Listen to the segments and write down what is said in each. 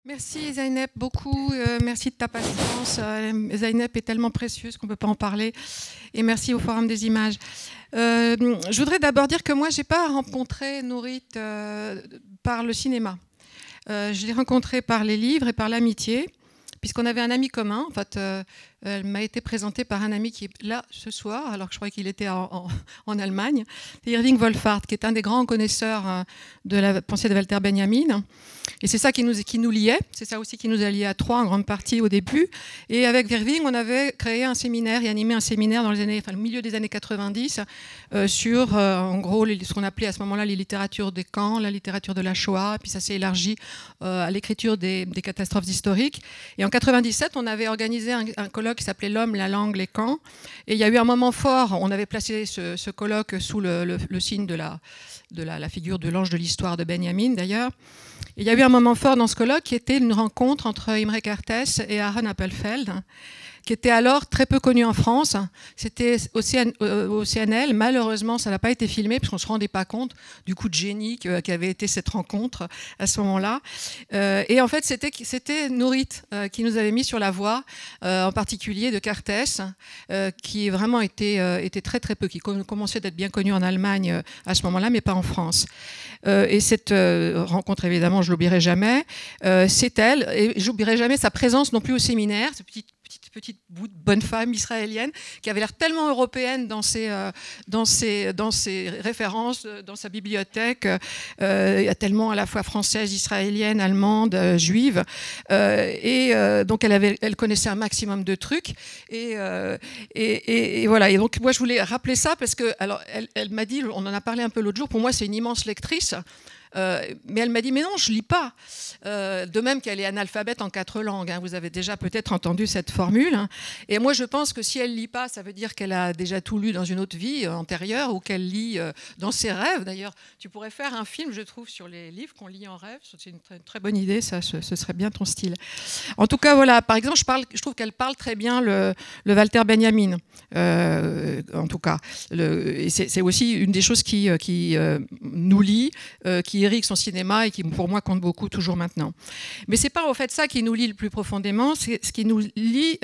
Merci Zeynep, beaucoup. Merci de ta patience. Zeynep est tellement précieuse qu'on ne peut pas en parler. Et merci au Forum des images. Je voudrais d'abord dire que moi, je n'ai pas rencontré Nourit par le cinéma. Je l'ai rencontrée par les livres et par l'amitié, puisqu'on avait un ami commun. En fait, elle m'a été présentée par un ami qui est là ce soir, alors que je croyais qu'il était en Allemagne. C'est Irving Wolfhard, qui est un des grands connaisseurs de la pensée de Walter Benjamin. Et c'est ça qui nous liait, c'est ça aussi qui nous a liés à trois en grande partie au début. Et avec Irving, on avait créé un séminaire et animé un séminaire dans le milieu des années 90 sur, en gros, ce qu'on appelait à ce moment-là les littératures des camps, la littérature de la Shoah, et puis ça s'est élargi à l'écriture des catastrophes historiques. Et en 97, on avait organisé un colloque qui s'appelait L'homme, la langue, les camps. Et il y a eu un moment fort, on avait placé ce colloque sous le signe de la figure de l'ange de l'histoire de Benjamin, d'ailleurs. Il y a eu un moment fort dans ce colloque qui était une rencontre entre Imre Kertész et Aaron Appelfeld, qui était alors très peu connu en France. C'était au CNL. Malheureusement, ça n'a pas été filmé parce qu'on ne se rendait pas compte du coup de génie qu'avait été cette rencontre à ce moment-là. Et en fait, c'était Nourit qui nous avait mis sur la voie, en particulier de Kertész, qui vraiment était très très peu, qui commençait d'être bien connu en Allemagne à ce moment-là, mais pas en France. Et cette rencontre, évidemment, je l'oublierai jamais. C'est elle, et j'oublierai jamais sa présence non plus au séminaire, cette petite bout de bonne femme israélienne qui avait l'air tellement européenne dans ses références, dans sa bibliothèque, tellement à la fois française, israélienne, allemande, juive. Donc elle connaissait un maximum de trucs. Et voilà. Et donc moi je voulais rappeler ça parce que alors elle m'a dit, on en a parlé un peu l'autre jour. Pour moi c'est une immense lectrice. Mais elle m'a dit, mais non, je ne lis pas. De même qu'elle est analphabète en 4 langues. Hein. Vous avez déjà peut-être entendu cette formule. Hein. Et moi, je pense que si elle ne lit pas, ça veut dire qu'elle a déjà tout lu dans une autre vie antérieure ou qu'elle lit dans ses rêves. D'ailleurs, tu pourrais faire un film, je trouve, sur les livres qu'on lit en rêve. C'est une très bonne idée, ça, ce serait bien ton style. En tout cas, voilà, par exemple, je trouve qu'elle parle très bien le Walter Benjamin. En tout cas. C'est aussi une des choses qui nous lie, qui irrigue son cinéma et qui, pour moi, compte beaucoup toujours maintenant. Mais c'est pas au fait ça qui nous lie le plus profondément. Ce qui nous lie,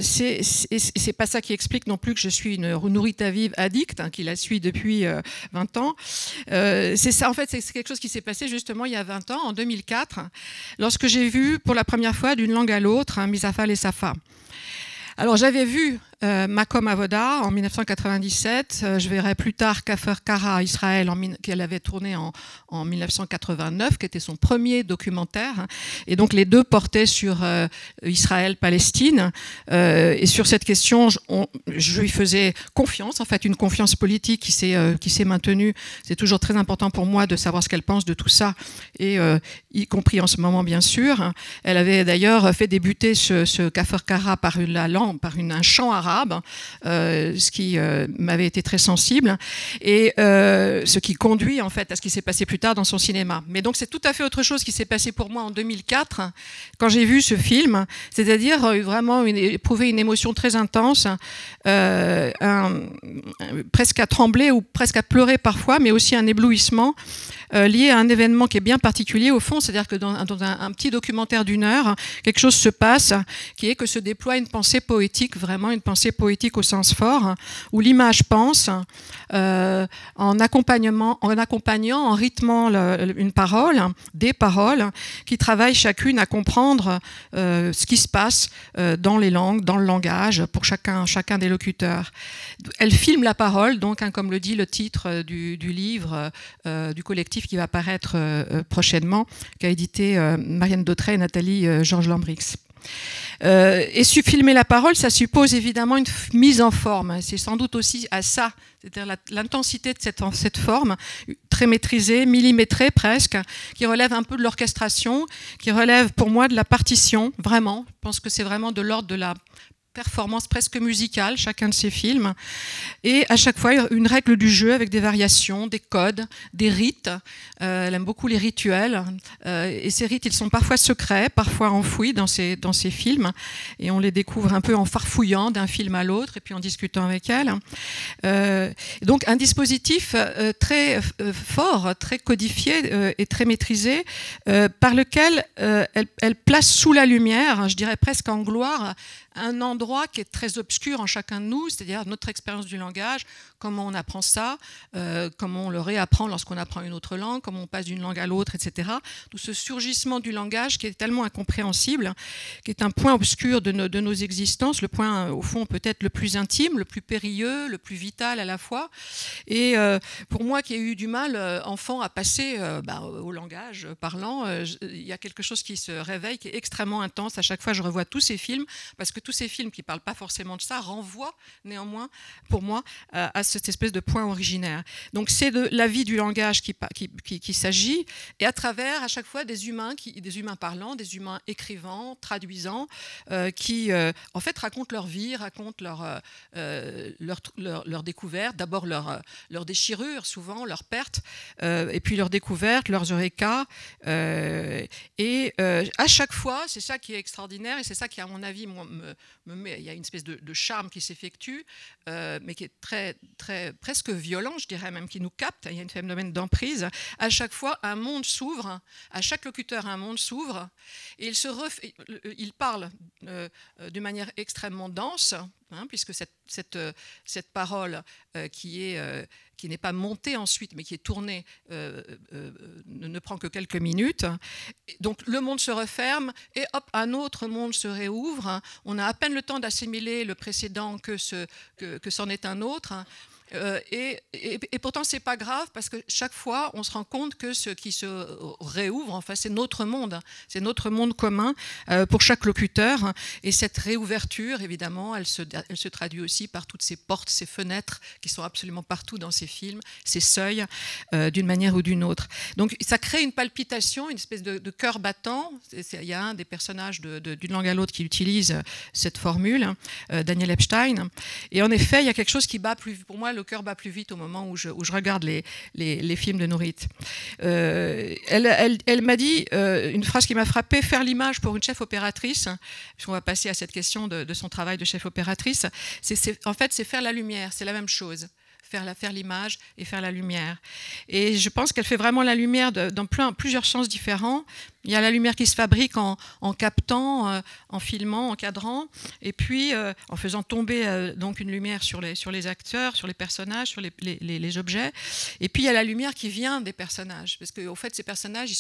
c'est pas ça qui explique non plus que je suis une Nourita vive addict, qui la suit depuis 20 ans. C'est ça, en fait, c'est quelque chose qui s'est passé justement il y a 20 ans, en 2004, lorsque j'ai vu pour la première fois D'une langue à l'autre, Misafal et Safa. Alors j'avais vu Makom Avoda en 1997, je verrai plus tard Kafir Kara Israël qu'elle avait tourné en 1989, qui était son premier documentaire, et donc les deux portaient sur Israël-Palestine, et sur cette question je lui faisais confiance, en fait une confiance politique qui s'est maintenue. C'est toujours très important pour moi de savoir ce qu'elle pense de tout ça, et y compris en ce moment bien sûr. Elle avait d'ailleurs fait débuter ce Kafir Kara par un chant arabe, ce qui m'avait été très sensible, et ce qui conduit en fait à ce qui s'est passé plus tard dans son cinéma. Mais donc c'est tout à fait autre chose qui s'est passé pour moi en 2004 quand j'ai vu ce film, c'est-à-dire vraiment éprouver une émotion très intense, presque à trembler ou presque à pleurer parfois, mais aussi un éblouissement lié à un événement qui est bien particulier au fond, c'est-à-dire que dans un petit documentaire d'1 heure, quelque chose se passe qui est que se déploie une pensée poétique, vraiment une pensée poétique au sens fort, où l'image pense en accompagnant, en rythmant une parole, des paroles qui travaillent chacune à comprendre ce qui se passe dans les langues, dans le langage, pour chacun des locuteurs. Elle filme la parole, donc, comme le dit le titre du livre du collectif qui va paraître prochainement, qu'a édité Marianne Dautrey et Nathalie Georges Lambrix. Et filmer la parole, ça suppose évidemment une mise en forme. C'est sans doute aussi à ça, c'est-à-dire l'intensité de cette forme, très maîtrisée, millimétrée presque, qui relève un peu de l'orchestration, qui relève pour moi de la partition, vraiment. Je pense que c'est vraiment de l'ordre de la performance presque musicale, chacun de ces films, et à chaque fois une règle du jeu avec des variations, des codes, des rites. Elle aime beaucoup les rituels, et ces rites, ils sont parfois secrets, parfois enfouis dans ces films, et on les découvre un peu en farfouillant d'un film à l'autre, et puis en discutant avec elle. Donc un dispositif très fort, très codifié et très maîtrisé, par lequel elle place sous la lumière, je dirais presque en gloire, un endroit qui est très obscur en chacun de nous, c'est-à-dire notre expérience du langage, comment on apprend ça, comment on le réapprend lorsqu'on apprend une autre langue, comment on passe d'une langue à l'autre, etc. Tout ce surgissement du langage qui est tellement incompréhensible, qui est un point obscur de nos existences, le point au fond peut-être le plus intime, le plus périlleux, le plus vital à la fois. Et pour moi qui ai eu du mal, enfant, à passer au langage parlant, il y a quelque chose qui se réveille, qui est extrêmement intense. À chaque fois, je revois tous ces films, parce que tous ces films qui ne parlent pas forcément de ça renvoient néanmoins, pour moi, à cette espèce de point originaire. Donc c'est de la vie du langage qui s'agit, et à travers, à chaque fois, des humains parlants, des humains écrivant, traduisant, qui en fait racontent leur vie, racontent leur découverte, d'abord leur déchirure, souvent, leur perte, et puis leurs découvertes, leurs eureka. Et à chaque fois, c'est ça qui est extraordinaire, et c'est ça qui, à mon avis, il y a une espèce de charme qui s'effectue, mais qui est presque violent, je dirais même, qui nous capte. Il y a un phénomène d'emprise. À chaque fois, un monde s'ouvre, à chaque locuteur, un monde s'ouvre, et il parle d'une manière extrêmement dense, puisque cette parole qui n'est pas montée ensuite, mais qui est tournée, ne prend que quelques minutes. Donc le monde se referme, et hop, un autre monde se réouvre. On a à peine le temps d'assimiler le précédent que c'en est un autre. Et pourtant, ce n'est pas grave, parce que chaque fois, on se rend compte que ce qui se réouvre, enfin, c'est notre monde commun pour chaque locuteur. Et cette réouverture, évidemment, elle se traduit aussi par toutes ces portes, ces fenêtres qui sont absolument partout dans ces films, ces seuils, d'une manière ou d'une autre. Donc, ça crée une palpitation, une espèce de cœur battant. Il y a un des personnages d'une langue à l'autre qui utilise cette formule, Daniel Epstein. Et en effet, il y a quelque chose qui bat plus, pour moi, le cœur bat plus vite au moment où je regarde les films de Nourit. Elle m'a dit une phrase qui m'a frappée: faire l'image pour une chef opératrice, puisqu'on va passer à cette question de son travail de chef opératrice, en fait, c'est faire la lumière, c'est la même chose. Faire l'image et faire la lumière. Et je pense qu'elle fait vraiment la lumière dans plusieurs sens différents. Il y a la lumière qui se fabrique en captant, en filmant, en cadrant, et puis en faisant tomber donc une lumière sur les acteurs, sur les personnages, sur les objets. Et puis il y a la lumière qui vient des personnages, parce qu'au fait, ces personnages,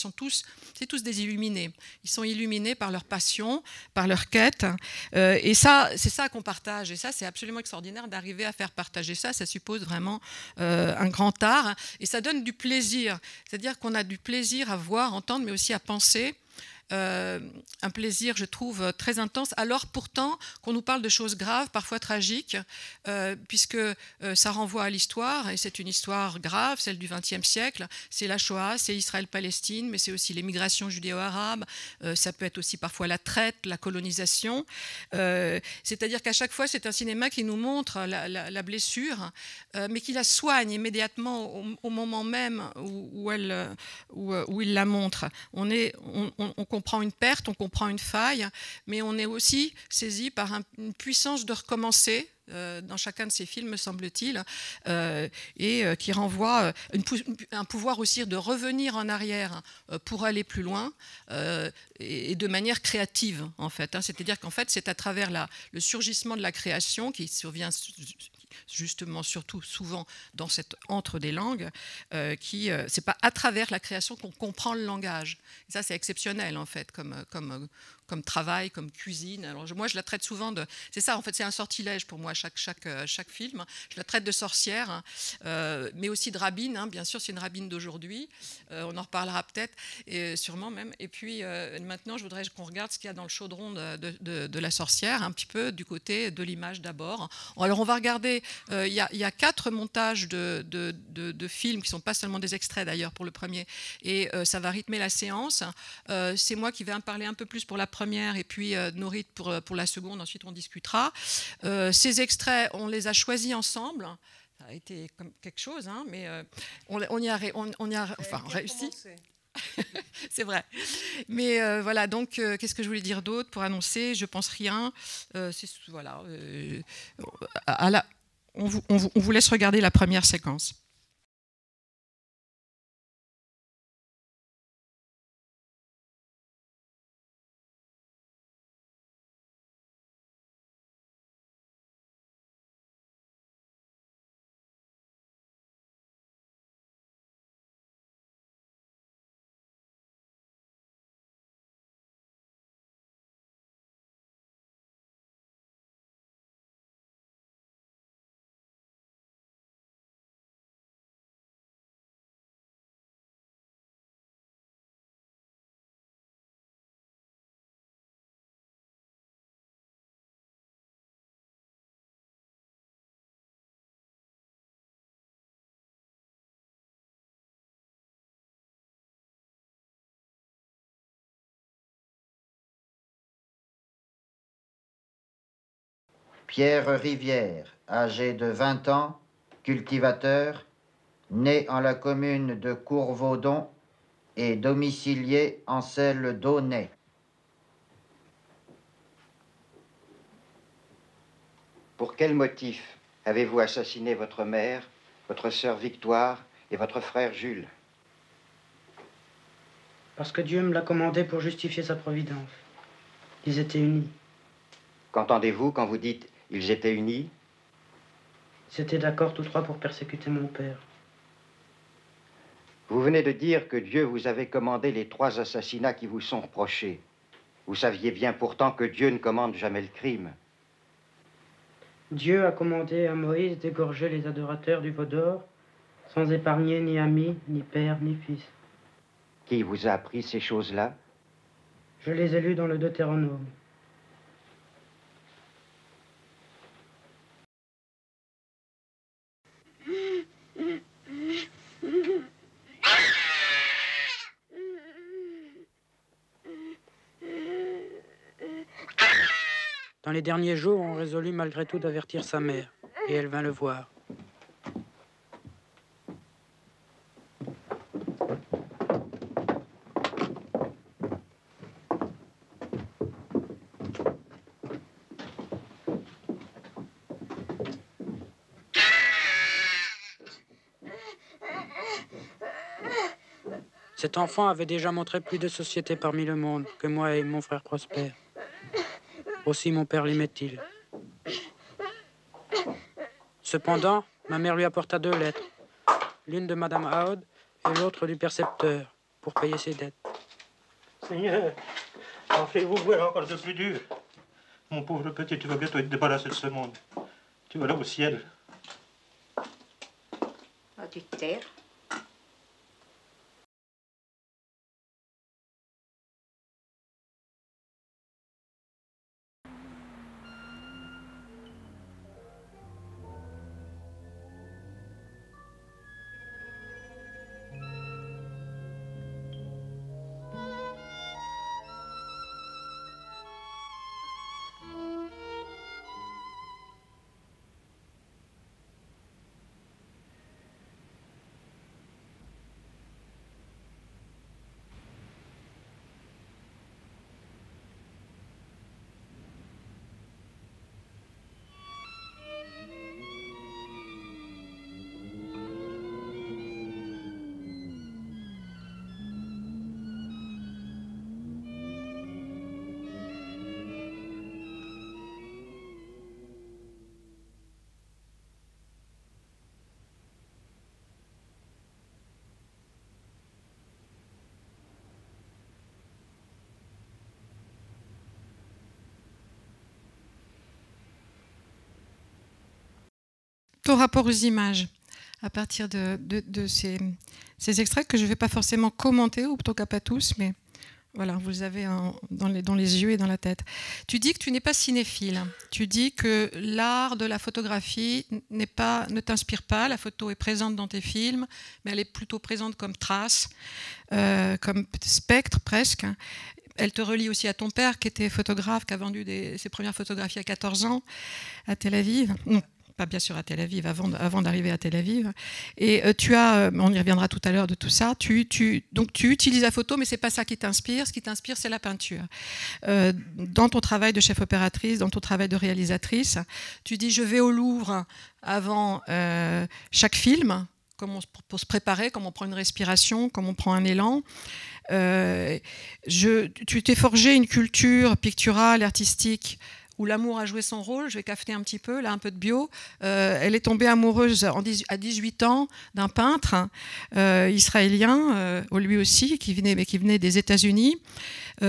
c'est tous des illuminés. Ils sont illuminés par leur passion, par leur quête. Et ça, c'est ça qu'on partage. Et ça, c'est absolument extraordinaire d'arriver à faire partager ça. Ça suppose vraiment un grand art. Et ça donne du plaisir. C'est-à-dire qu'on a du plaisir à voir, entendre, mais aussi à penser. Un plaisir, je trouve, très intense, alors pourtant qu'on nous parle de choses graves, parfois tragiques, puisque ça renvoie à l'histoire, et c'est une histoire grave, celle du XXe siècle. C'est la Shoah, c'est Israël-Palestine, mais c'est aussi les migrations judéo-arabes, ça peut être aussi parfois la traite, la colonisation. C'est-à-dire qu'à chaque fois, c'est un cinéma qui nous montre la blessure, mais qui la soigne immédiatement au moment même où il la montre. On comprend une perte, on comprend une faille, mais on est aussi saisi par une puissance de recommencer dans chacun de ces films, me semble-t-il, et qui renvoie un pouvoir aussi de revenir en arrière pour aller plus loin, et de manière créative, en fait. C'est-à-dire qu'en fait, c'est à travers le surgissement de la création qui survient justement, surtout souvent dans cette entre des langues, c'est pas à travers la création qu'on comprend le langage. Et ça, c'est exceptionnel, en fait, comme travail, comme cuisine. Alors moi, je la traite souvent c'est ça, en fait, c'est un sortilège pour moi, chaque film. Je la traite de sorcière, mais aussi de rabbine, bien sûr, c'est une rabbine d'aujourd'hui. On en reparlera peut-être, et sûrement même. Et puis, maintenant, je voudrais qu'on regarde ce qu'il y a dans le chaudron de la sorcière, un petit peu du côté de l'image d'abord. Alors, on va regarder, il y a 4 montages de films, qui ne sont pas seulement des extraits, d'ailleurs, pour le premier, et ça va rythmer la séance. C'est moi qui vais en parler un peu plus pour la première, première et puis Norit pour la seconde, ensuite on discutera. Ces extraits, on les a choisis ensemble. Ça a été comme quelque chose, hein, mais on y a réussi. C'est vrai. Mais voilà, donc qu'est-ce que je voulais dire d'autre pour annoncer? Je pense rien. Voilà. On vous laisse regarder la première séquence. Pierre Rivière, âgé de 20 ans, cultivateur, né en la commune de Courvaudon et domicilié en celle d'Aunay. Pour quel motif avez-vous assassiné votre mère, votre sœur Victoire et votre frère Jules? Parce que Dieu me l'a commandé pour justifier sa providence. Ils étaient unis. Qu'entendez-vous quand vous dites « ils étaient unis » ? Ils étaient d'accord tous trois pour persécuter mon père. Vous venez de dire que Dieu vous avait commandé les 3 assassinats qui vous sont reprochés. Vous saviez bien pourtant que Dieu ne commande jamais le crime. Dieu a commandé à Moïse d'égorger les adorateurs du veau d'or, sans épargner ni amis, ni père, ni fils. Qui vous a appris ces choses-là? Je les ai lus dans le Deutéronome. Dans les derniers jours, on résolut malgré tout d'avertir sa mère, et elle vint le voir. Cet enfant avait déjà montré plus de société parmi le monde que moi et mon frère Prosper. Aussi mon père l'aimait-il. Cependant, ma mère lui apporta 2 lettres, l'une de Madame Aud et l'autre du percepteur, pour payer ses dettes. Seigneur, en faites-vous voir encore de plus dur. Mon pauvre petit, tu vas bientôt être débarrassé de ce monde. Tu vas là au ciel. Oh, tu te taire. Ton rapport aux images, à partir de ces extraits que je ne vais pas forcément commenter, ou plutôt qu'à pas tous, mais voilà, vous les avez dans les yeux et dans la tête. Tu dis que tu n'es pas cinéphile. Tu dis que l'art de la photographie ne t'inspire pas. La photo est présente dans tes films, mais elle est plutôt présente comme trace, comme spectre presque. Elle te relie aussi à ton père, qui était photographe, qui a vendu ses premières photographies à 14 ans à Tel Aviv. Non, pas bien sûr à Tel Aviv, avant d'arriver à Tel Aviv. Et on y reviendra tout à l'heure de tout ça, donc tu utilises la photo, mais c'est pas ça qui t'inspire. Ce qui t'inspire, c'est la peinture. Dans ton travail de chef opératrice, dans ton travail de réalisatrice, tu dis je vais au Louvre avant chaque film, pour se préparer, comme on prend une respiration, comme on prend un élan. Tu t'es forgé une culture picturale, artistique, où l'amour a joué son rôle. Je vais cafeter un petit peu, là, un peu de bio. Elle est tombée amoureuse à 18 ans d'un peintre israélien, lui aussi, qui venait des États-Unis.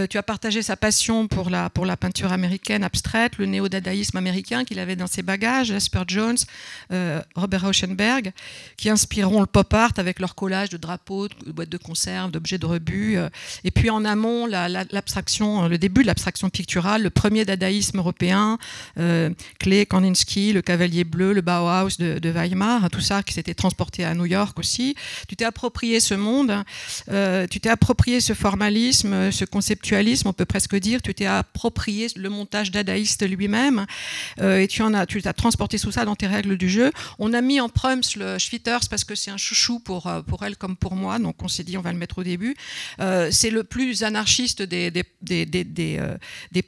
Tu as partagé sa passion pour la peinture américaine abstraite, le néo-dadaïsme américain qu'il avait dans ses bagages, Jasper Jones, Robert Rauschenberg, qui inspireront le pop art avec leur collage de drapeaux, de boîtes de conserve, d'objets de rebut. Et puis en amont, l'abstraction, le début de l'abstraction picturale, le premier dadaïsme européen, Klee, Kandinsky, le Cavalier Bleu, le Bauhaus de Weimar, tout ça qui s'était transporté à New York aussi. Tu t'es approprié ce monde, tu t'es approprié ce formalisme, ce conceptualisme, on peut presque dire. Tu t'es approprié le montage dadaïste lui-même et tu as transporté tout ça dans tes règles du jeu. On a mis en Prums le Schwitters parce que c'est un chouchou pour elle comme pour moi, donc on s'est dit on va le mettre au début. C'est le plus anarchiste des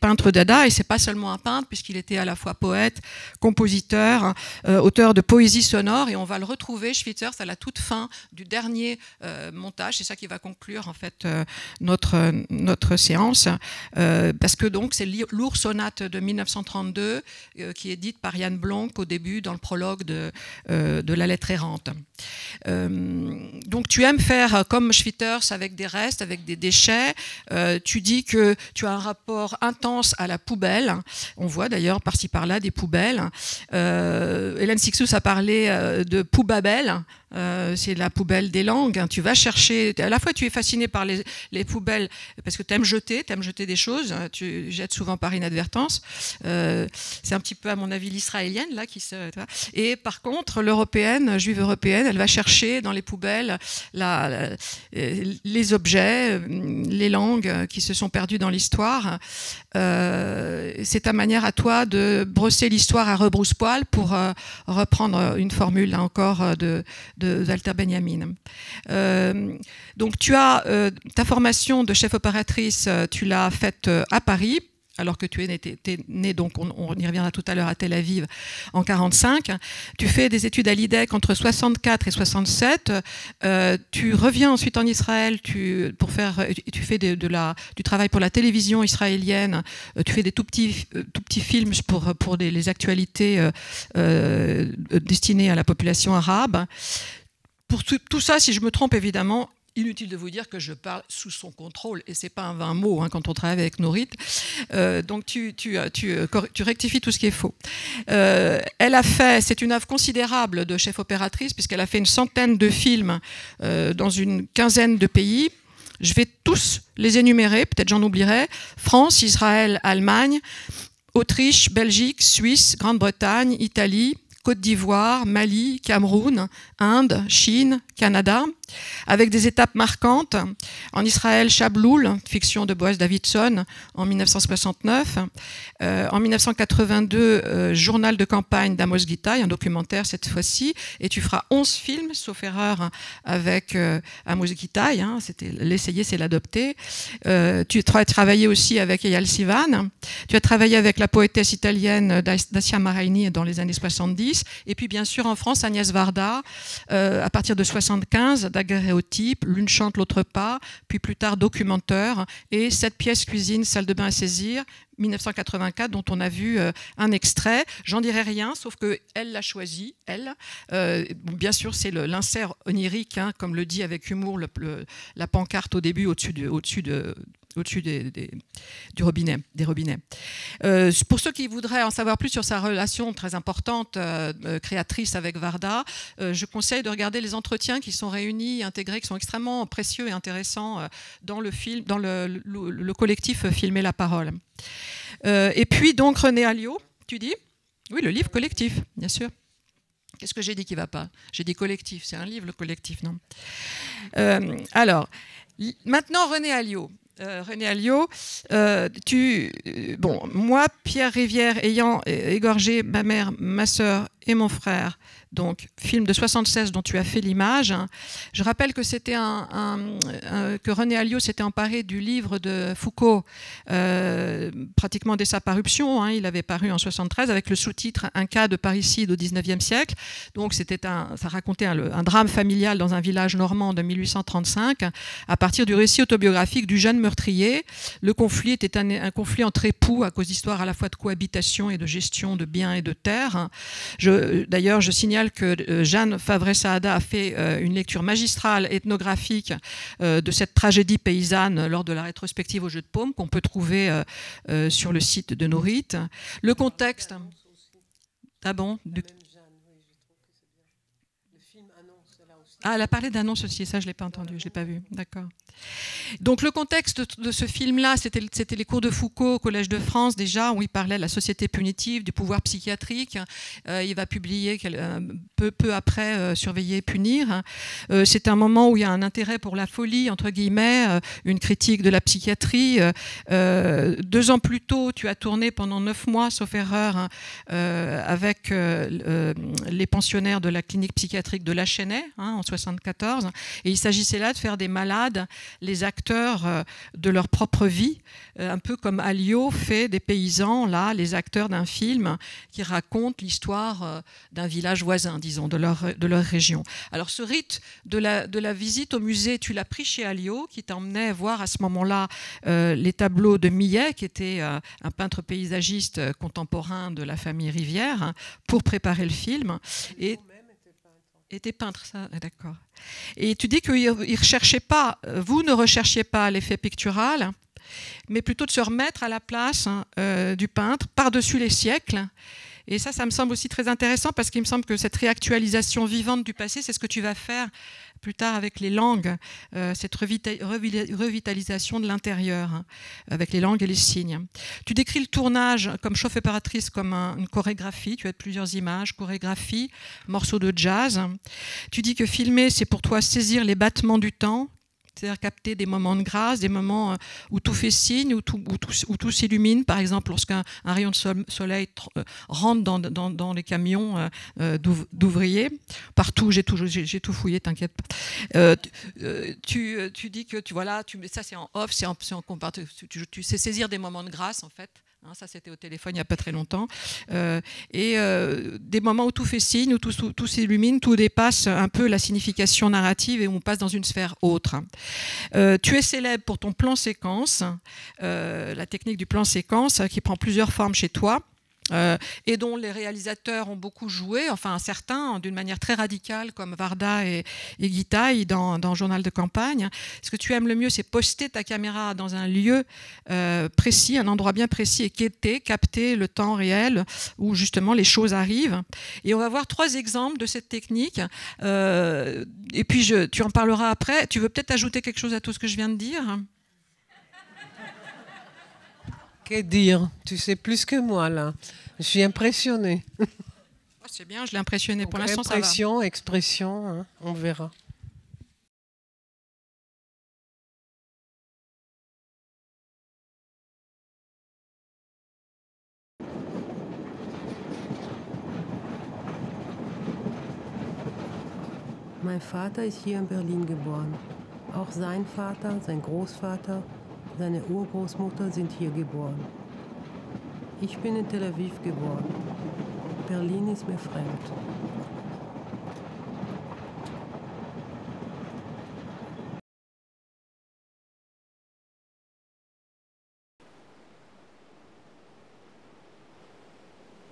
peintres dada, et c'est pas seulement un peintre puisqu'il était à la fois poète, compositeur, auteur de poésie sonore, et on va le retrouver, Schwitters, à la toute fin du dernier montage. C'est ça qui va conclure en fait notre séance, parce que donc c'est Lourdes sonate de 1932 qui est dite par Yann Blanc au début dans le prologue de La lettre errante. Donc tu aimes faire comme Schwitters avec des restes, avec des déchets. Tu dis que tu as un rapport intense à la poubelle. On voit d'ailleurs par-ci par-là des poubelles. Hélène Cixous a parlé de Poubabel. C'est la poubelle des langues. Tu vas chercher, à la fois tu es fasciné par les poubelles parce que tu aimes jeter des choses, tu jettes souvent par inadvertance. C'est un petit peu à mon avis l'israélienne là qui se... Et par contre l'européenne, juive européenne, elle va chercher dans les poubelles les objets, les langues qui se sont perdues dans l'histoire. C'est ta manière à toi de brosser l'histoire à rebrousse-poil, pour reprendre une formule là encore de Walter Benjamin. Donc tu as ta formation de chef opératrice, tu l'as faite à Paris, alors que tu es né, donc on y reviendra tout à l'heure, à Tel Aviv en 1945. Tu fais des études à l'IDEC entre 64 et 67. Tu reviens ensuite en Israël, tu fais du travail pour la télévision israélienne. Tu fais des tout petits films pour les actualités destinées à la population arabe. Pour tout ça, si je me trompe évidemment, inutile de vous dire que je parle sous son contrôle, et c'est pas un vain mot quand on travaille avec Norit. Donc tu rectifies tout ce qui est faux. C'est une œuvre considérable de chef opératrice, puisqu'elle a fait une centaine de films dans une quinzaine de pays. Je vais tous les énumérer, peut-être j'en oublierai. France, Israël, Allemagne, Autriche, Belgique, Suisse, Grande-Bretagne, Italie, Côte d'Ivoire, Mali, Cameroun, Inde, Chine, Canada, avec des étapes marquantes. En Israël, Chabloul, fiction de Boaz Davidson, en 1969. En 1982, journal de campagne d'Amos Gitaï, un documentaire cette fois-ci. Et tu feras 11 films, sauf erreur, avec Amos Gitaï. C'était l'essayer, c'est l'adopter. Tu as travaillé aussi avec Eyal Sivan. Tu as travaillé avec la poétesse italienne Dacia Maraini dans les années 70. Et puis, bien sûr, en France, Agnès Varda, à partir de 75, daguerréotype, l'une chante, l'autre pas, puis plus tard documentaire, et 7 pièces cuisine, salle de bain à saisir, 1984, dont on a vu un extrait. J'en dirai rien, sauf qu'elle l'a choisi, elle. Bien sûr, c'est l'insert onirique, comme le dit avec humour la pancarte au début, au-dessus des robinets. Pour ceux qui voudraient en savoir plus sur sa relation très importante, créatrice avec Varda, je conseille de regarder les entretiens qui sont réunis, intégrés, qui sont extrêmement précieux et intéressants dans le film, dans le collectif Filmer la parole. Et puis donc René Alliot, tu dis ? Oui, le livre collectif, bien sûr. Qu'est-ce que j'ai dit qui ne va pas ? J'ai dit collectif, c'est un livre le collectif, non ? Alors, maintenant René Alliot. René Alliot, bon, moi, Pierre Rivière, ayant égorgé ma mère, ma sœur et mon frère, donc film de 76 dont tu as fait l'image. Je rappelle que c'était que René Alliot s'était emparé du livre de Foucault pratiquement dès sa parution. Hein, il avait paru en 73 avec le sous-titre Un cas de parricide au XIXe siècle. Donc ça racontait un drame familial dans un village normand de 1835 à partir du récit autobiographique du jeune meurtrier. Le conflit était un conflit entre époux à cause d'histoires à la fois de cohabitation et de gestion de biens et de terres. D'ailleurs, je signale que Jeanne Favret-Saada a fait une lecture magistrale ethnographique de cette tragédie paysanne lors de la rétrospective au Jeu de Paume qu'on peut trouver sur le site de Norit. Le contexte... Ah bon Ah, elle a parlé d'annonce aussi, ça je ne l'ai pas entendu, je ne l'ai pas vu, d'accord. Donc le contexte de ce film-là, c'était les cours de Foucault au Collège de France déjà, où il parlait de la société punitive, du pouvoir psychiatrique. Il va publier peu après Surveiller et punir. C'est un moment où il y a un intérêt pour la folie, entre guillemets, une critique de la psychiatrie. 2 ans plus tôt, tu as tourné pendant 9 mois, sauf erreur, avec les pensionnaires de la clinique psychiatrique de La Chênaie, en 1974. Et il s'agissait là de faire des malades les acteurs de leur propre vie, un peu comme Alliot fait des paysans, là, les acteurs d'un film qui raconte l'histoire d'un village voisin, disons, de leur région. Alors ce rite de la visite au musée, tu l'as pris chez Alliot, qui t'emmenait voir à ce moment-là les tableaux de Millet, qui était un peintre paysagiste contemporain de la famille Rivière, hein, pour préparer le film. Et était peintre, ça, d'accord. Et tu dis qu'il recherchait pas, vous ne recherchiez pas l'effet pictural, mais plutôt de se remettre à la place du peintre par-dessus les siècles. Et ça me semble aussi très intéressant parce qu'il me semble que cette réactualisation vivante du passé, c'est ce que tu vas faire plus tard avec les langues, cette revitalisation de l'intérieur, hein, avec les langues et les signes. Tu décris le tournage comme chauffe opératrice, comme une chorégraphie, tu as plusieurs images, chorégraphie, morceaux de jazz. Tu dis que filmer, c'est pour toi saisir les battements du temps, c'est-à-dire capter des moments de grâce, des moments où tout fait signe, où tout s'illumine. Par exemple, lorsqu'un rayon de soleil rentre dans les camions d'ouvriers. Partout, j'ai tout fouillé, t'inquiète pas. Tu dis que ça c'est en off, tu sais saisir des moments de grâce en fait. Hein, ça, c'était au téléphone il n'y a pas très longtemps. Des moments où tout fait signe, où tout s'illumine, tout dépasse un peu la signification narrative et où on passe dans une sphère autre. Tu es célèbre pour ton plan séquence, la technique du plan séquence qui prend plusieurs formes chez toi. Et dont les réalisateurs ont beaucoup joué, enfin certains d'une manière très radicale comme Varda et Guitaï dans Journal de campagne. Ce que tu aimes le mieux, c'est poster ta caméra dans un lieu précis, un endroit bien précis et capter le temps réel où justement les choses arrivent. Et on va voir 3 exemples de cette technique. Et puis tu en parleras après. Tu veux peut-être ajouter quelque chose à tout ce que je viens de dire ? Que dire? Tu sais plus que moi, là. Je suis impressionnée. Oh, c'est bien, je l'ai impressionné. Pour l'instant, ça va. Expression, hein, on verra. Mein Vater ist hier in Berlin geboren. Auch sein Vater, sein Großvater, seine Urgroßmutter sind hier geboren. Ich bin in Tel Aviv geboren. Berlin ist mir fremd.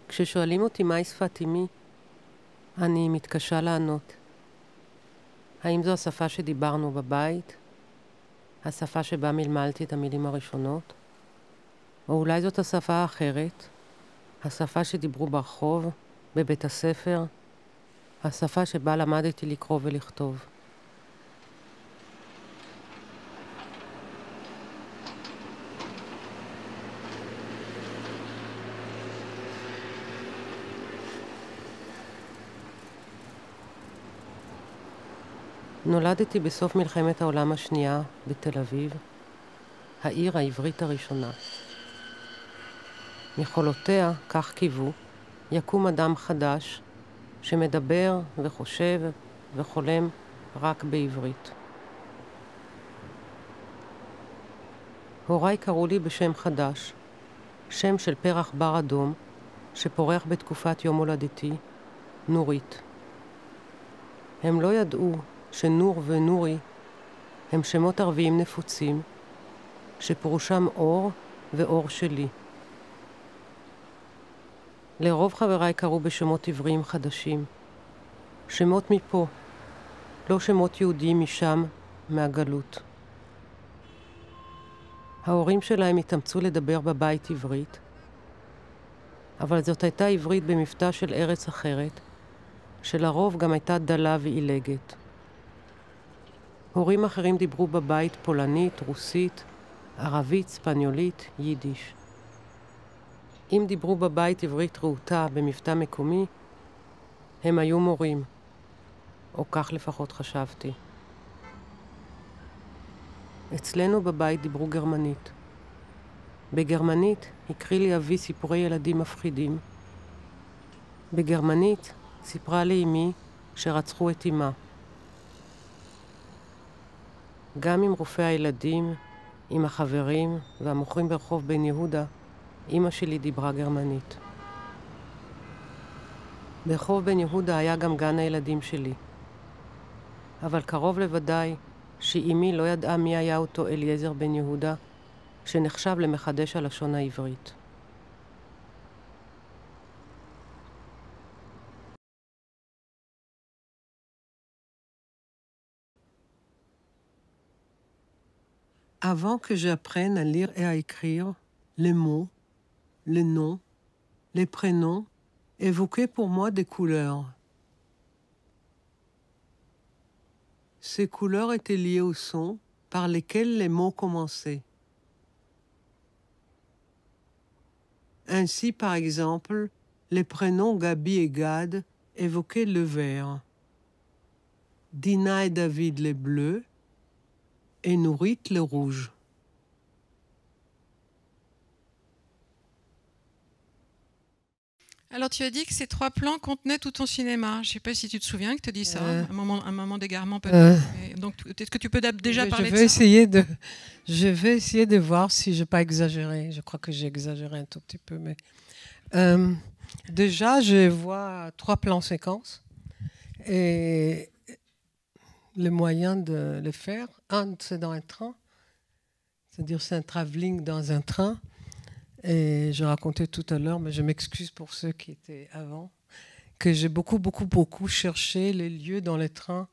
כששואלים אותי מהי שפת אמי, אני מתקשה לענות. האם זו השפה שדיברנו בבית? השפה שבה מלמלתי את המילים הראשונות? או אולי זאת השפה האחרת? השפה שדיברו ברחוב, בבית הספר? השפה שבה למדתי לקרוא ולכתוב? נולדתי בסוף מלחמת העולם השנייה בתל אביב. העיר העברית הראשונה. מחולותיה, כך קיוו, יקום אדם חדש שמדבר וחושב וחולם רק בעברית. הוריי קראו לי בשם חדש, שם של פרח בר אדום שפורח בתקופת יום הולדתי, נורית. הם לא ידעו שנור ונורי הם שמות ערביים נפוצים, שפירושם אור ואור שלי. לרוב חבריי קראו בשמות עבריים חדשים, שמות מפה, לא שמות יהודיים משם, מהגלות. ההורים שלהם התאמצו לדבר בבית עברית, אבל זאת הייתה עברית במבטא של ארץ אחרת, שלרוב גם הייתה דלה ועילגת. הורים אחרים דיברו בבית פולנית, רוסית, ערבית, ספניולית, יידיש. אם דיברו בבית עברית רהוטה במבטא מקומי, הם היו מורים, או כך לפחות חשבתי. אצלנו בבית דיברו גרמנית. בגרמנית הקריא לי אבי סיפורי ילדים מפחידים. בגרמנית סיפרה לי אמי שרצחו את אמה. גם עם רופאי הילדים, עם החברים והמוכרים ברחוב בן יהודה, אמא שלי דיברה גרמנית. ברחוב בן יהודה היה גם גן הילדים שלי. אבל קרוב לוודאי שאמי לא ידעה מי היה אותו אליעזר בן יהודה, שנחשב למחדש הלשון העברית. Avant que j'apprenne à lire et à écrire, les mots, les noms, les prénoms évoquaient pour moi des couleurs. Ces couleurs étaient liées aux sons par lesquels les mots commençaient. Ainsi, par exemple, les prénoms Gabi et Gad évoquaient le vert, Dina et David les bleus, et Nourit le rouge. Alors, tu as dit que ces 3 plans contenaient tout ton cinéma. Je ne sais pas si tu te souviens que tu as dit ça, un moment d'égarement peut-être. Donc, est-ce que tu peux déjà parler de ça? Je vais essayer de voir si je n'ai pas exagéré. Je crois que j'ai exagéré un tout petit peu. Mais déjà, je vois 3 plans séquences. Et le moyen de le faire, c'est dans un train. C'est-à-dire, c'est un travelling dans un train. Et je racontais tout à l'heure, mais je m'excuse pour ceux qui étaient avant, que j'ai beaucoup cherché les lieux dans les trains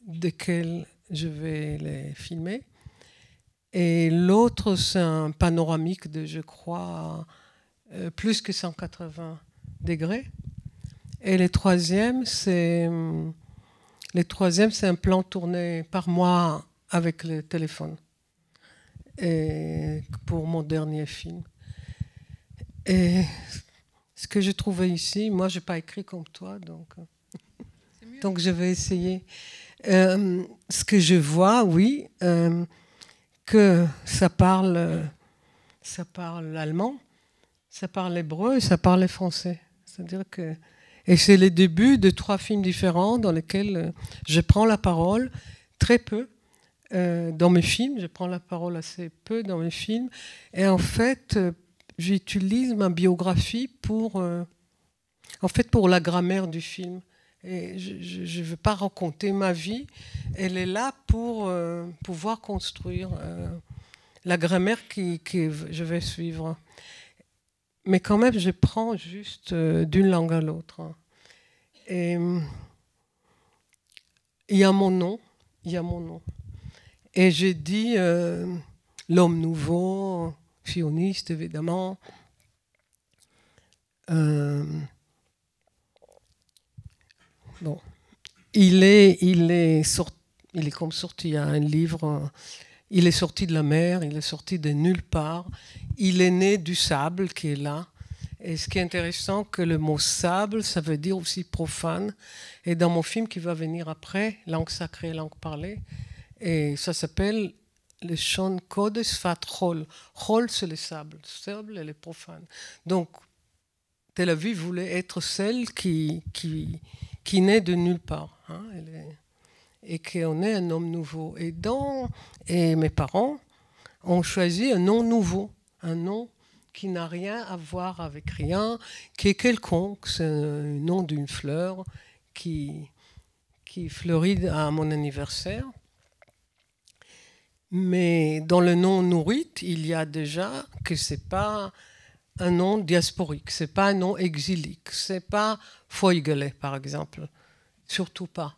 desquels je vais les filmer. Et l'autre, c'est un panoramique de, je crois, plus que 180 degrés. Et le troisième, c'est un plan tourné par moi avec le téléphone. Et pour mon dernier film. Et ce que j'ai trouvé ici, moi je n'ai pas écrit comme toi, donc je vais essayer. Ce que je vois, oui, que ça parle allemand, ça parle hébreu et ça parle français. C'est-à-dire que, et c'est le début de 3 films différents dans lesquels je prends la parole très peu. Dans mes films, je prends la parole assez peu dans mes films, et en fait, j'utilise ma biographie pour la grammaire du film. Et je ne veux pas raconter ma vie, elle est là pour pouvoir construire la grammaire que je vais suivre. Mais quand même, je prends juste d'une langue à l'autre. Et il y a mon nom. Et j'ai dit l'homme nouveau, sioniste évidemment. Bon, il est comme sorti, il y a un livre, il est sorti de la mer, il est sorti de nulle part, il est né du sable qui est là. Et ce qui est intéressant, que le mot sable, ça veut dire aussi profane. Et dans mon film qui va venir après, langue sacrée, langue parlée, et ça s'appelle le Shon Kodesh Sfat Chol. Chol, c'est le sable elle est profane. Donc, Tel Aviv voulait être celle qui naît de nulle part, hein, et qu'on est un homme nouveau. Et mes parents ont choisi un nom nouveau, un nom qui n'a rien à voir avec rien, qui est quelconque. C'est le nom d'une fleur qui fleurit à mon anniversaire. Mais dans le nom Nourit, il y a déjà que ce n'est pas un nom diasporique, ce n'est pas un nom exilique, ce n'est pas Feugele, par exemple. Surtout pas.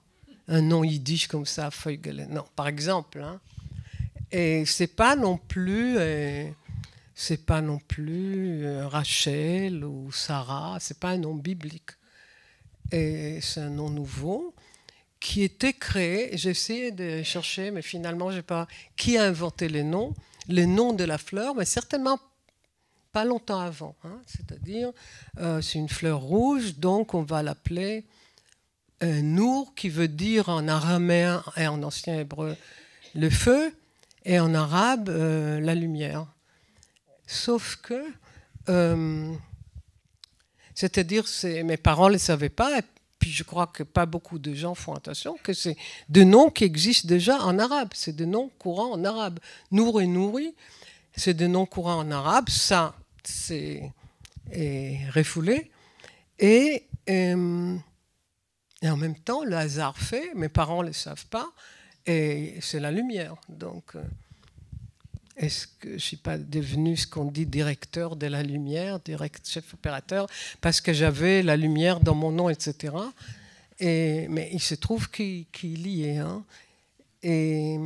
Un nom yiddish comme ça, Feugele. Non, par exemple. Hein. Et ce n'est pas non plus... Rachel ou Sarah, ce n'est pas un nom biblique. Et c'est un nom nouveau qui était créé. J'ai essayé de chercher, mais finalement, je ne sais pas qui a inventé les noms de la fleur, mais certainement pas longtemps avant. Hein. C'est-à-dire, c'est une fleur rouge, donc on va l'appeler Nour, qui veut dire en araméen et en ancien hébreu le feu, et en arabe la lumière. Sauf que, c'est-à-dire, mes parents ne le savaient pas, et puis je crois que pas beaucoup de gens font attention, que c'est des noms qui existent déjà en arabe, c'est des noms courants en arabe. Nour et Nouri, c'est des noms courants en arabe, ça, c'est refoulé. Et en même temps, le hasard fait, mes parents ne le savent pas, et c'est la lumière. Donc... Est-ce que je ne suis pas devenu ce qu'on dit directeur de la lumière, chef opérateur, parce que j'avais la lumière dans mon nom, etc. Mais il se trouve qu'il y est. Hein. Et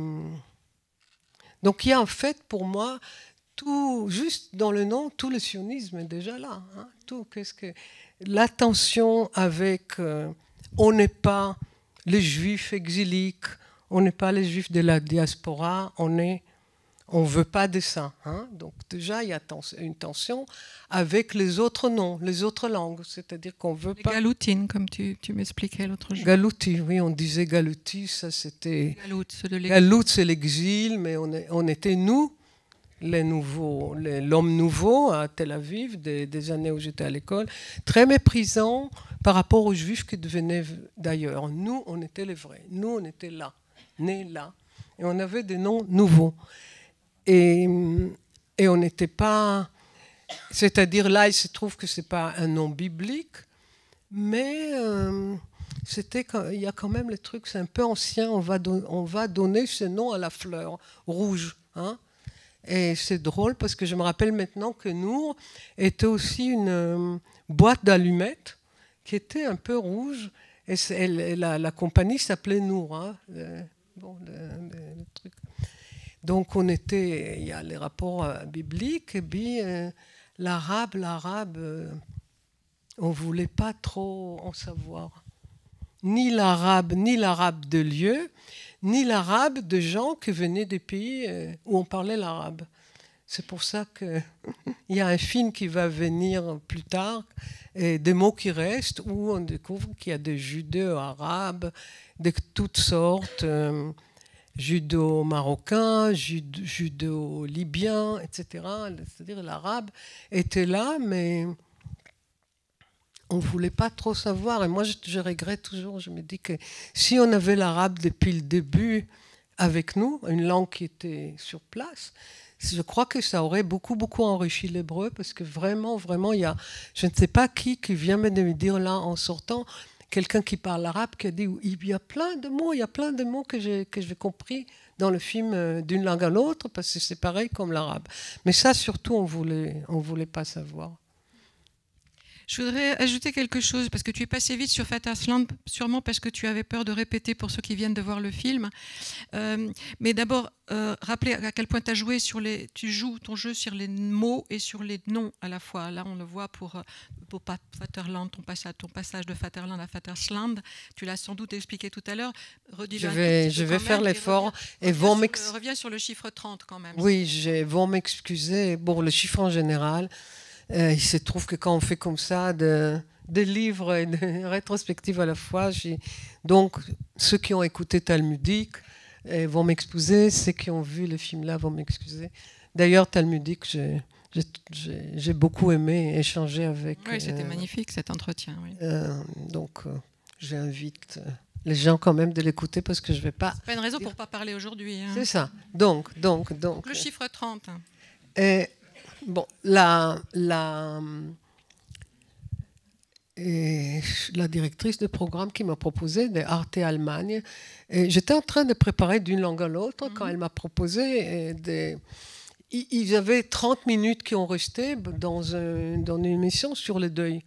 donc il y a en fait pour moi, tout, juste dans le nom, tout le sionisme est déjà là. Hein. Tout, l'attention avec... on n'est pas les juifs exiliques, on n'est pas les juifs de la diaspora, on ne veut pas de ça. Hein? Donc déjà, il y a une tension avec les autres noms, les autres langues. C'est-à-dire qu'on ne veut pas... Galoutine, comme tu m'expliquais l'autre jour. Galouti, oui, on disait Galouti, ça c'était... Galout, c'est l'exil, mais on était nous, l'homme nouveau à Tel Aviv, des années où j'étais à l'école, très méprisant par rapport aux juifs qui venaient d'ailleurs. Nous, on était les vrais. Nous, on était là, nés là. Et on avait des noms nouveaux. Et on n'était pas... C'est-à-dire là, il se trouve que ce n'est pas un nom biblique, mais il y a quand même le truc, c'est un peu ancien, on va donner ce nom à la fleur rouge. Hein. Et c'est drôle parce que je me rappelle maintenant que Nour était aussi une boîte d'allumettes qui était un peu rouge, et la compagnie s'appelait Nour. Hein. Le truc. Donc il y a les rapports bibliques, et puis l'arabe, on ne voulait pas trop en savoir. Ni l'arabe de lieu, ni l'arabe de gens qui venaient des pays où on parlait l'arabe. C'est pour ça qu'il y a un film qui va venir plus tard, et des mots qui restent, où on découvre qu'il y a des judéo-arabes de toutes sortes, judo-marocain, judo-libyen, etc. C'est-à-dire l'arabe était là, mais on ne voulait pas trop savoir. Et moi, je regrette toujours, je me dis que si on avait l'arabe depuis le début avec nous, une langue qui était sur place, je crois que ça aurait beaucoup, beaucoup enrichi l'hébreu, parce que vraiment, il y a, je ne sais pas qui vient de me dire là en sortant, quelqu'un qui parle arabe qui a dit il y a plein de mots que j'ai compris dans le film d'une langue à l'autre, parce que c'est pareil comme l'arabe. Mais ça, surtout, on voulait pas savoir. Je voudrais ajouter quelque chose, parce que tu es passé vite sur Vatersland, sûrement parce que tu avais peur de répéter pour ceux qui viennent de voir le film. Mais d'abord, rappeler à quel point tu joues ton jeu sur les mots et sur les noms à la fois. Là, on le voit pour Vaterland, ton passage de Vaterland à Vatersland. Tu l'as sans doute expliqué tout à l'heure. Je vais faire l'effort. Reviens sur le chiffre 30 quand même. Oui, vont m'excuser. Bon, le chiffre en général... il se trouve que quand on fait comme ça des livres et des rétrospectives à la fois, donc ceux qui ont écouté Talmudique vont m'excuser. Ceux qui ont vu le film-là vont m'excuser. D'ailleurs, talmudique, j'ai beaucoup aimé échanger avec... Oui, c'était magnifique cet entretien. Oui. Donc, j'invite les gens quand même de l'écouter parce que je ne vais pas... C'est pas une raison pour ne pas parler aujourd'hui. Hein. C'est ça. Donc... Le chiffre 30. Et, bon, la directrice de programme qui m'a proposé de Arte Allemagne, j'étais en train de préparer d'une langue à l'autre quand elle m'a proposé ils avaient 30 minutes qui ont resté dans une émission sur le deuil.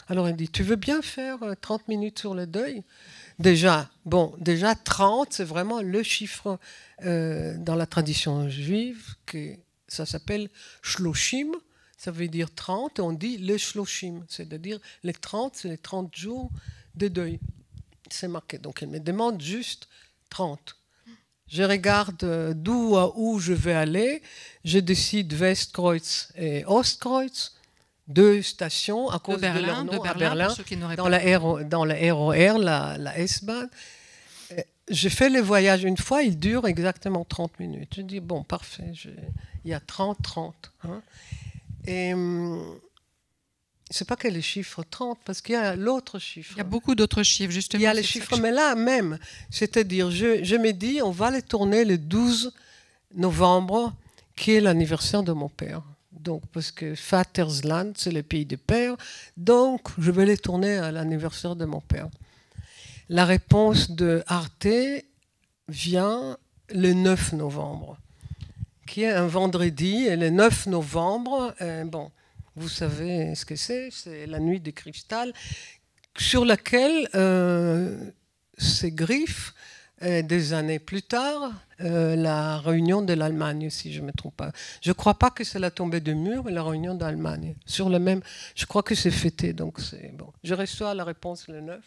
Alors elle dit, tu veux bien faire 30 minutes sur le deuil ? Déjà 30, c'est vraiment le chiffre dans la tradition juive, ça s'appelle shloshim, ça veut dire 30, et on dit le shloshim, c'est-à-dire les 30, c'est les 30 jours de deuil. C'est marqué, donc elle me demande juste 30. Je regarde d'où à où je vais aller, je décide Westkreuz et Ostkreuz, 2 stations à cause de leur nom, à Berlin, dans la ROR, la S-Bahn. Je fais le voyage une fois, il dure exactement 30 minutes. Je dis, bon, parfait, il y a 30. Hein. Et c'est pas que le chiffre 30, parce qu'il y a l'autre chiffre. Il y a beaucoup d'autres chiffres, justement. Il y a les chiffres, mais là même, c'est-à-dire, je me dis, on va les tourner le 12 novembre, qui est l'anniversaire de mon père. Donc, parce que Vatersland, c'est le pays du père, donc je vais les tourner à l'anniversaire de mon père. La réponse de Arte vient le 9 novembre, qui est un vendredi, et le 9 novembre, bon, vous savez ce que c'est la nuit de cristal, sur laquelle se griffe des années plus tard la réunion de l'Allemagne, si je ne me trompe pas. Je ne crois pas que c'est la tombée du mur, mais la réunion d'Allemagne. Sur le même, je crois que c'est fêté, donc c'est bon. Je reçois la réponse le 9.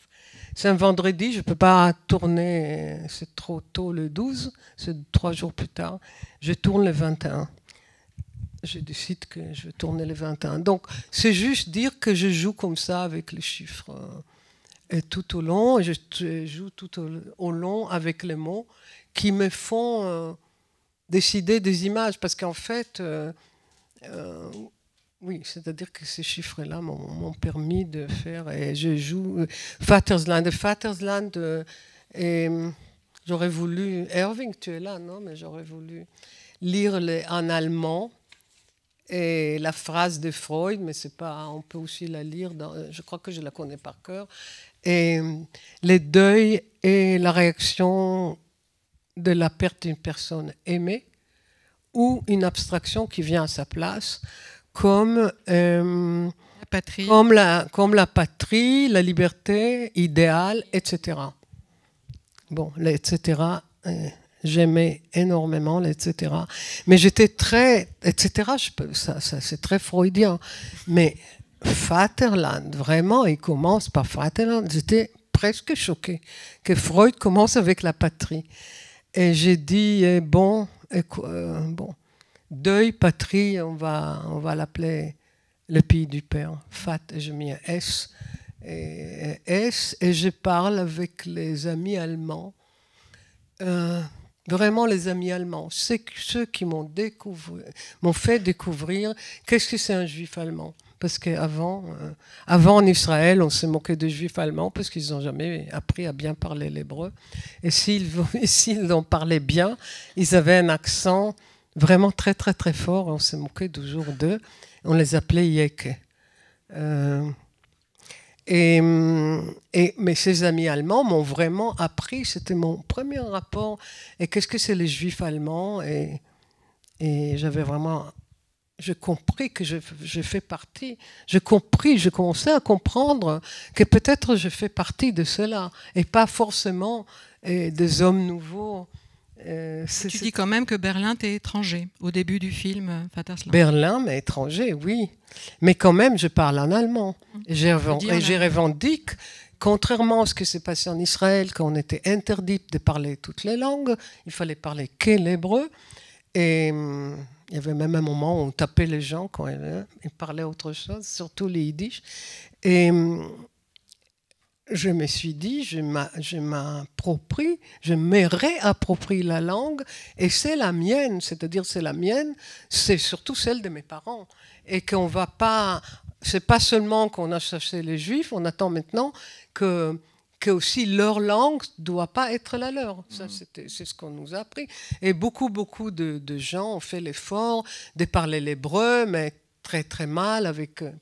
C'est un vendredi, je ne peux pas tourner, c'est trop tôt le 12, c'est 3 jours plus tard. Je tourne le 21. Je décide que je vais tourner le 21. Donc, c'est juste dire que je joue comme ça avec les chiffres. Et tout au long, et je joue tout au long avec les mots qui me font décider des images. Parce qu'en fait, oui, c'est-à-dire que ces chiffres-là m'ont permis de faire. Et je joue Vatersland. Et j'aurais voulu. Irving, tu es là, non? Mais j'aurais voulu lire en allemand. Et la phrase de Freud, mais c'est pas, on peut aussi la lire, je crois que je la connais par cœur. Et les deuils et la réaction de la perte d'une personne aimée ou une abstraction qui vient à sa place, comme la patrie, la liberté idéale, etc. Bon, les etc. J'aimais énormément les etc. Mais j'étais très... etc. Ça c'est très freudien. Mais Vaterland, vraiment, il commence par Vaterland. J'étais presque choquée que Freud commence avec la patrie. Et j'ai dit, bon, deuil, patrie, on va l'appeler le pays du père. Fat, et j'ai mis un S. Et je parle avec les amis allemands. Vraiment les amis allemands, c'est ceux qui m'ont fait découvrir qu'est-ce que c'est un juif allemand. Parce qu'avant en Israël, on se moquait des juifs allemands parce qu'ils n'ont jamais appris à bien parler l'hébreu. Et s'ils en parlaient bien, ils avaient un accent vraiment très très très fort. On se moquait toujours d'eux. On les appelait Yeke. Mais ces amis allemands m'ont vraiment appris, c'était mon premier rapport, et qu'est-ce que c'est les juifs allemands, et j'avais vraiment, j'ai compris que je fais partie, je commençais à comprendre que peut-être je fais partie de cela, et pas forcément des hommes nouveaux. Tu dis quand même que Berlin t'est étranger au début du film Vatersland. Berlin, mais étranger, oui. Mais quand même, je parle en allemand. Et j'ai revendique, contrairement à ce qui s'est passé en Israël, quand on était interdit de parler toutes les langues, il fallait parler que l'hébreu. Et il y avait même un moment où on tapait les gens quand ils parlaient autre chose, surtout les yiddish. Et je me suis dit, je me réapproprie la langue et c'est la mienne, c'est-à-dire c'est la mienne, c'est surtout celle de mes parents. Et qu'on va pas, c'est pas seulement qu'on a chassé les Juifs, on attend maintenant que aussi leur langue ne doit pas être la leur. Ça, c'est ce qu'on nous a appris. Et beaucoup de gens ont fait l'effort de parler l'hébreu, mais très très mal,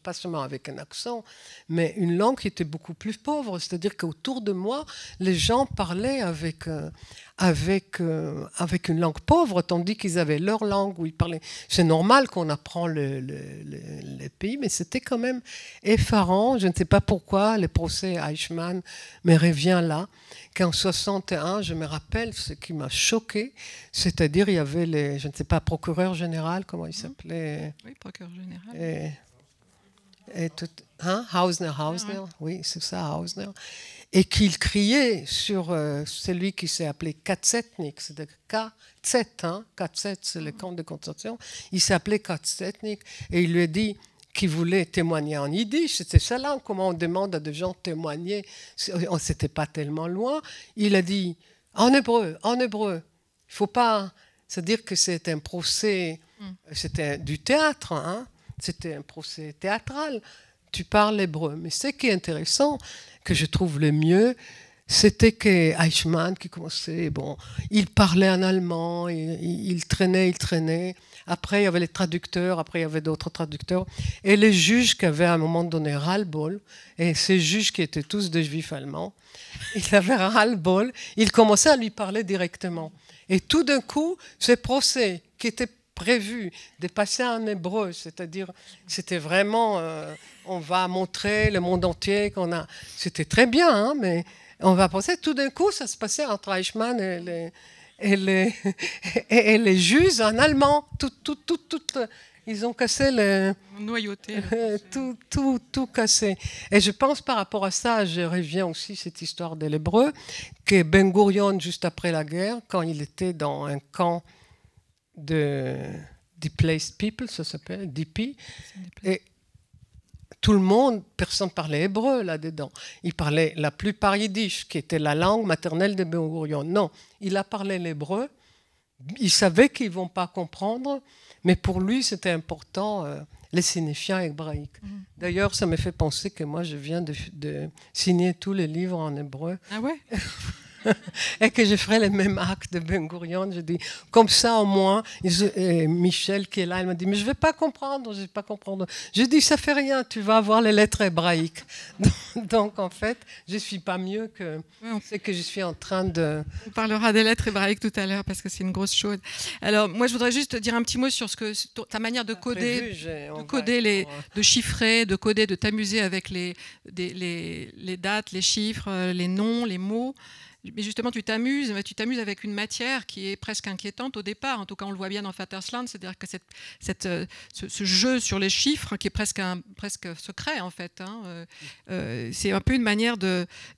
pas seulement avec un accent, mais une langue qui était beaucoup plus pauvre. C'est-à-dire qu'autour de moi, les gens parlaient avec une langue pauvre, tandis qu'ils avaient leur langue où ils parlaient. C'est normal qu'on apprend le pays, mais c'était quand même effarant. Je ne sais pas pourquoi le procès Eichmann me revient là, qu'en 61, je me rappelle ce qui m'a choqué, c'est-à-dire il y avait je ne sais pas, procureur général, comment il s'appelait? Oui, procureur général. Hausner, oui, c'est ça, Hausner. Et qu'il criait sur celui qui s'est appelé Katzetnik, c'est-à-dire KZ, KZ, c'est le camp de concentration, il s'appelait Katzetnik, et il lui a dit qu'il voulait témoigner en yiddish, c'était ça là, comment on demande à des gens de témoigner, on s'était pas tellement loin, il a dit en hébreu, il faut pas, c'est-à-dire que c'est un procès, c'était du théâtre, c'était un procès théâtral, tu parles hébreu, mais ce qui est intéressant, que je trouve le mieux, c'était que Eichmann qui commençait, il parlait en allemand, il traînait. Après, il y avait les traducteurs, après, il y avait d'autres traducteurs. Et les juges qui avaient à un moment donné ras-le-bol, et ces juges qui étaient tous des juifs allemands, ils avaient ras-le-bol, ils commençaient à lui parler directement. Et tout d'un coup, ce procès qui était prévu de passer en hébreu, c'est-à-dire c'était vraiment, on va montrer le monde entier qu'on a, c'était très bien, mais on va penser, tout d'un coup, ça se passait entre Eichmann et les juges en allemand, ils ont cassé noyauté, tout cassé. Et je pense par rapport à ça, je reviens aussi cette histoire de l'hébreu, que Ben Gurion, juste après la guerre, quand il était dans un camp de Displaced People, ça s'appelle DP, et tout le monde, personne parlait hébreu là-dedans. Il parlait la plupart yiddish, qui était la langue maternelle de Ben Gurion. Non, il a parlé l'hébreu, il savait qu'ils ne vont pas comprendre, mais pour lui, c'était important, les signifiants hébraïques. D'ailleurs, ça me fait penser que moi, je viens de signer tous les livres en hébreu. Ah ouais? Et que je ferai le même acte de Ben Gurion. Je dis, comme ça au moins, Michel qui est là, elle m'a dit, mais je ne vais pas comprendre, je ne vais pas comprendre. Je dis, ça ne fait rien, tu vas avoir les lettres hébraïques. Donc en fait, je ne suis pas mieux que ce que je suis en train de... On parlera des lettres hébraïques tout à l'heure parce que c'est une grosse chose. Alors moi, je voudrais juste dire un petit mot sur ta manière de coder, de chiffrer, de coder, de t'amuser avec les dates, les chiffres, les noms, les mots. Mais justement, tu t'amuses avec une matière qui est presque inquiétante au départ. En tout cas, on le voit bien dans Vatersland, c'est-à-dire que ce jeu sur les chiffres, qui est presque secret, en fait, c'est un peu une manière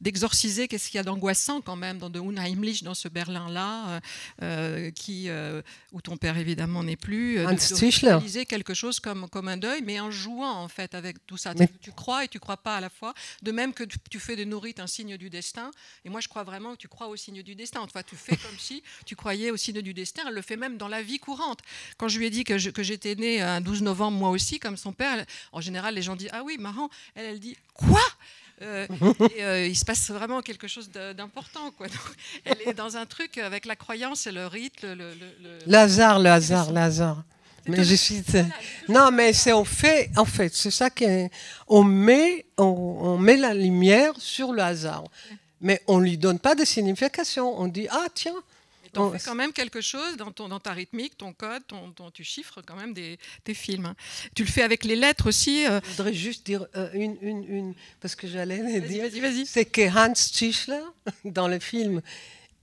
d'exorciser qu'est-ce qu'il y a d'angoissant quand même dans de Unheimlich, dans ce Berlin-là, où ton père, évidemment, n'est plus. De réaliser quelque chose comme un deuil, mais en jouant, en fait, avec tout ça. Tu crois et tu ne crois pas à la fois. De même que tu fais de Nourrit un signe du destin. Et moi, je crois vraiment que tu crois au signe du destin. Enfin, tu fais comme si tu croyais au signe du destin. Elle le fait même dans la vie courante. Quand je lui ai dit que j'étais née un 12 novembre, moi aussi, comme son père, en général, les gens disent « Ah oui, marrant ». Elle dit « Quoi ?» il se passe vraiment quelque chose d'important, quoi. Donc, elle est dans un truc avec la croyance et le rite. Le hasard. Mais je suis... Non, mais c'est en fait, c'est ça qu'on met la lumière sur le hasard. Mais on ne lui donne pas de signification. On dit, ah tiens. Tu fais quand même quelque chose dans ta rythmique, ton code, tu chiffres quand même tes films. Hein. Tu le fais avec les lettres aussi. Je voudrais juste dire parce que j'allais le dire. Vas-y. C'est que Hans Tischler, dans le film,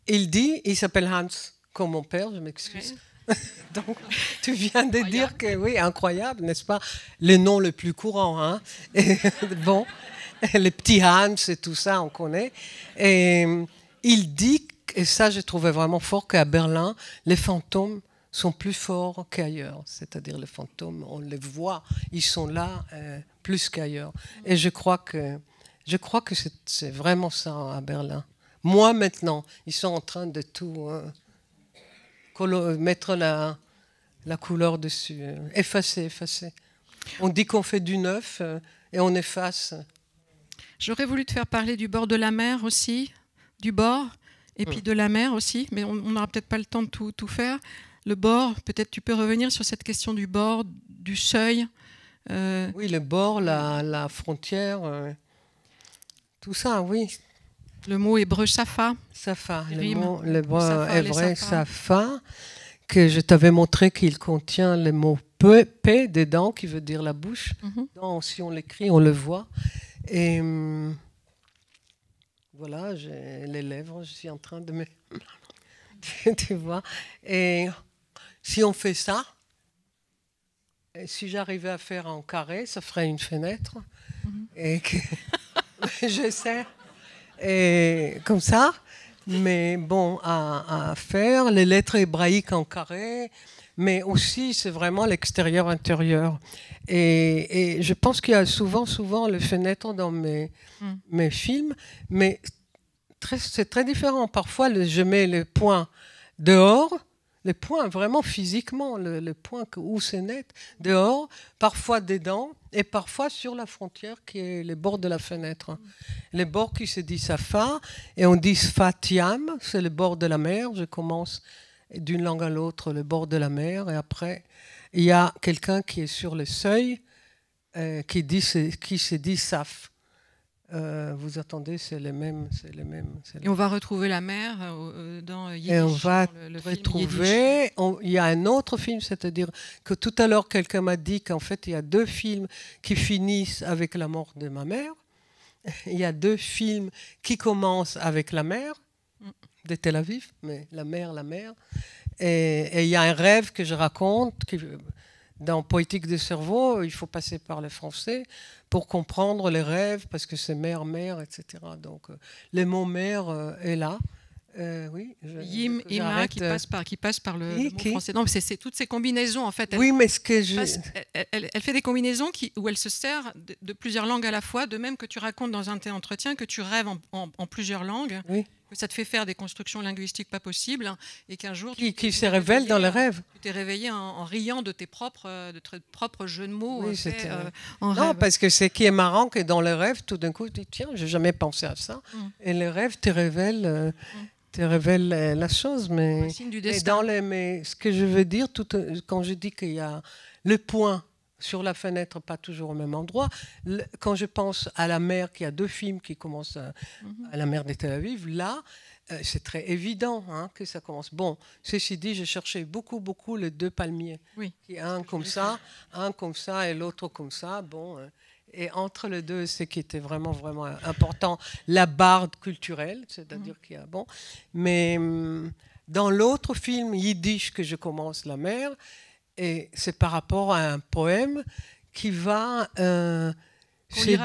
il s'appelle Hans comme mon père, je m'excuse. Oui. Donc, tu viens de dire que, oui, incroyable, n'est-ce pas? Le nom le plus courant. Hein? Et, bon. Les petits Hans et tout ça, on connaît. Et il dit, et ça je trouvais vraiment fort, qu'à Berlin, les fantômes sont plus forts qu'ailleurs. C'est-à-dire les fantômes, on les voit, ils sont là plus qu'ailleurs. Et je crois que Je crois que c'est vraiment ça à Berlin. Moi, maintenant, ils sont en train de tout mettre la couleur dessus. Effacer. On dit qu'on fait du neuf et on efface. J'aurais voulu te faire parler du bord de la mer aussi, du bord, et puis de la mer aussi, mais on n'aura peut-être pas le temps de tout faire. Le bord, peut-être tu peux revenir sur cette question du bord, du seuil. Oui, le bord, la frontière, tout ça, oui. Le mot hébreu safa. Safa, Rime. le mot Safa, hébreu les safa. safa, que je t'avais montré qu'il contient le mot P dedans, qui veut dire la bouche. Donc, si on l'écrit, on le voit. Et voilà, j'ai les lèvres, je suis en train de me... tu vois. Et si on fait ça, et si j'arrivais à faire en carré, ça ferait une fenêtre. Et que je sais. Et comme ça. Mais bon, à faire, les lettres hébraïques en carré, mais aussi c'est vraiment l'extérieur-intérieur. Et je pense qu'il y a souvent les fenêtres dans mes films, mais c'est très différent. Parfois, je mets le point dehors, le point vraiment physiquement, le point où c'est net, dehors, parfois dedans, et parfois sur la frontière qui est les bords de la fenêtre. Les bords qui se dit Safa, et on dit Sfatiam, c'est le bord de la mer. Je commence d'une langue à l'autre, le bord de la mer, et après, il y a quelqu'un qui est sur le seuil, qui se dit Saf. Vous attendez, c'est les mêmes. Et on va retrouver la mer dans Yiddish. Et on va le retrouver. Il y a un autre film, c'est-à-dire que tout à l'heure, quelqu'un m'a dit qu'en fait, il y a 2 films qui finissent avec la mort de ma mère. Il y a 2 films qui commencent avec la mer de Tel Aviv, mais la mer. Et il y a un rêve que je raconte dans Poétique du cerveau. Il faut passer par le français pour comprendre les rêves, parce que c'est mère, etc. Donc, le mot mère est là. Oui, Yim, Ima, qui passe par le mot français. Non, c'est toutes ces combinaisons, en fait. Oui, mais ce que elle fait des combinaisons où elle se sert de plusieurs langues à la fois, de même que tu racontes dans un de tes entretiens que tu rêves en plusieurs langues, que ça te fait faire des constructions linguistiques pas possibles, et qu'un jour... Qui se révèlent dans les rêves. Tu t'es réveillé en riant de tes propres jeux de mots en non, rêve. parce que ce qui est marrant, que dans les rêves, tout d'un coup, tu dis, tiens, j'ai jamais pensé à ça. Et les rêves te révèlent... la chose, mais ce que je veux dire, quand je dis qu'il y a le point sur la fenêtre, pas toujours au même endroit, quand je pense à la mer, qu'il y a 2 films qui commencent à la mer de Tel Aviv, là, c'est très évident que ça commence. Bon, ceci dit, j'ai cherché beaucoup les 2 palmiers, un comme ça et l'autre comme ça. Bon. Et entre les 2, ce qui était vraiment important, la barre culturelle, c'est-à-dire qu'il y a mais dans l'autre film Yiddish que je commence, La mer, et c'est par rapport à un poème qui va se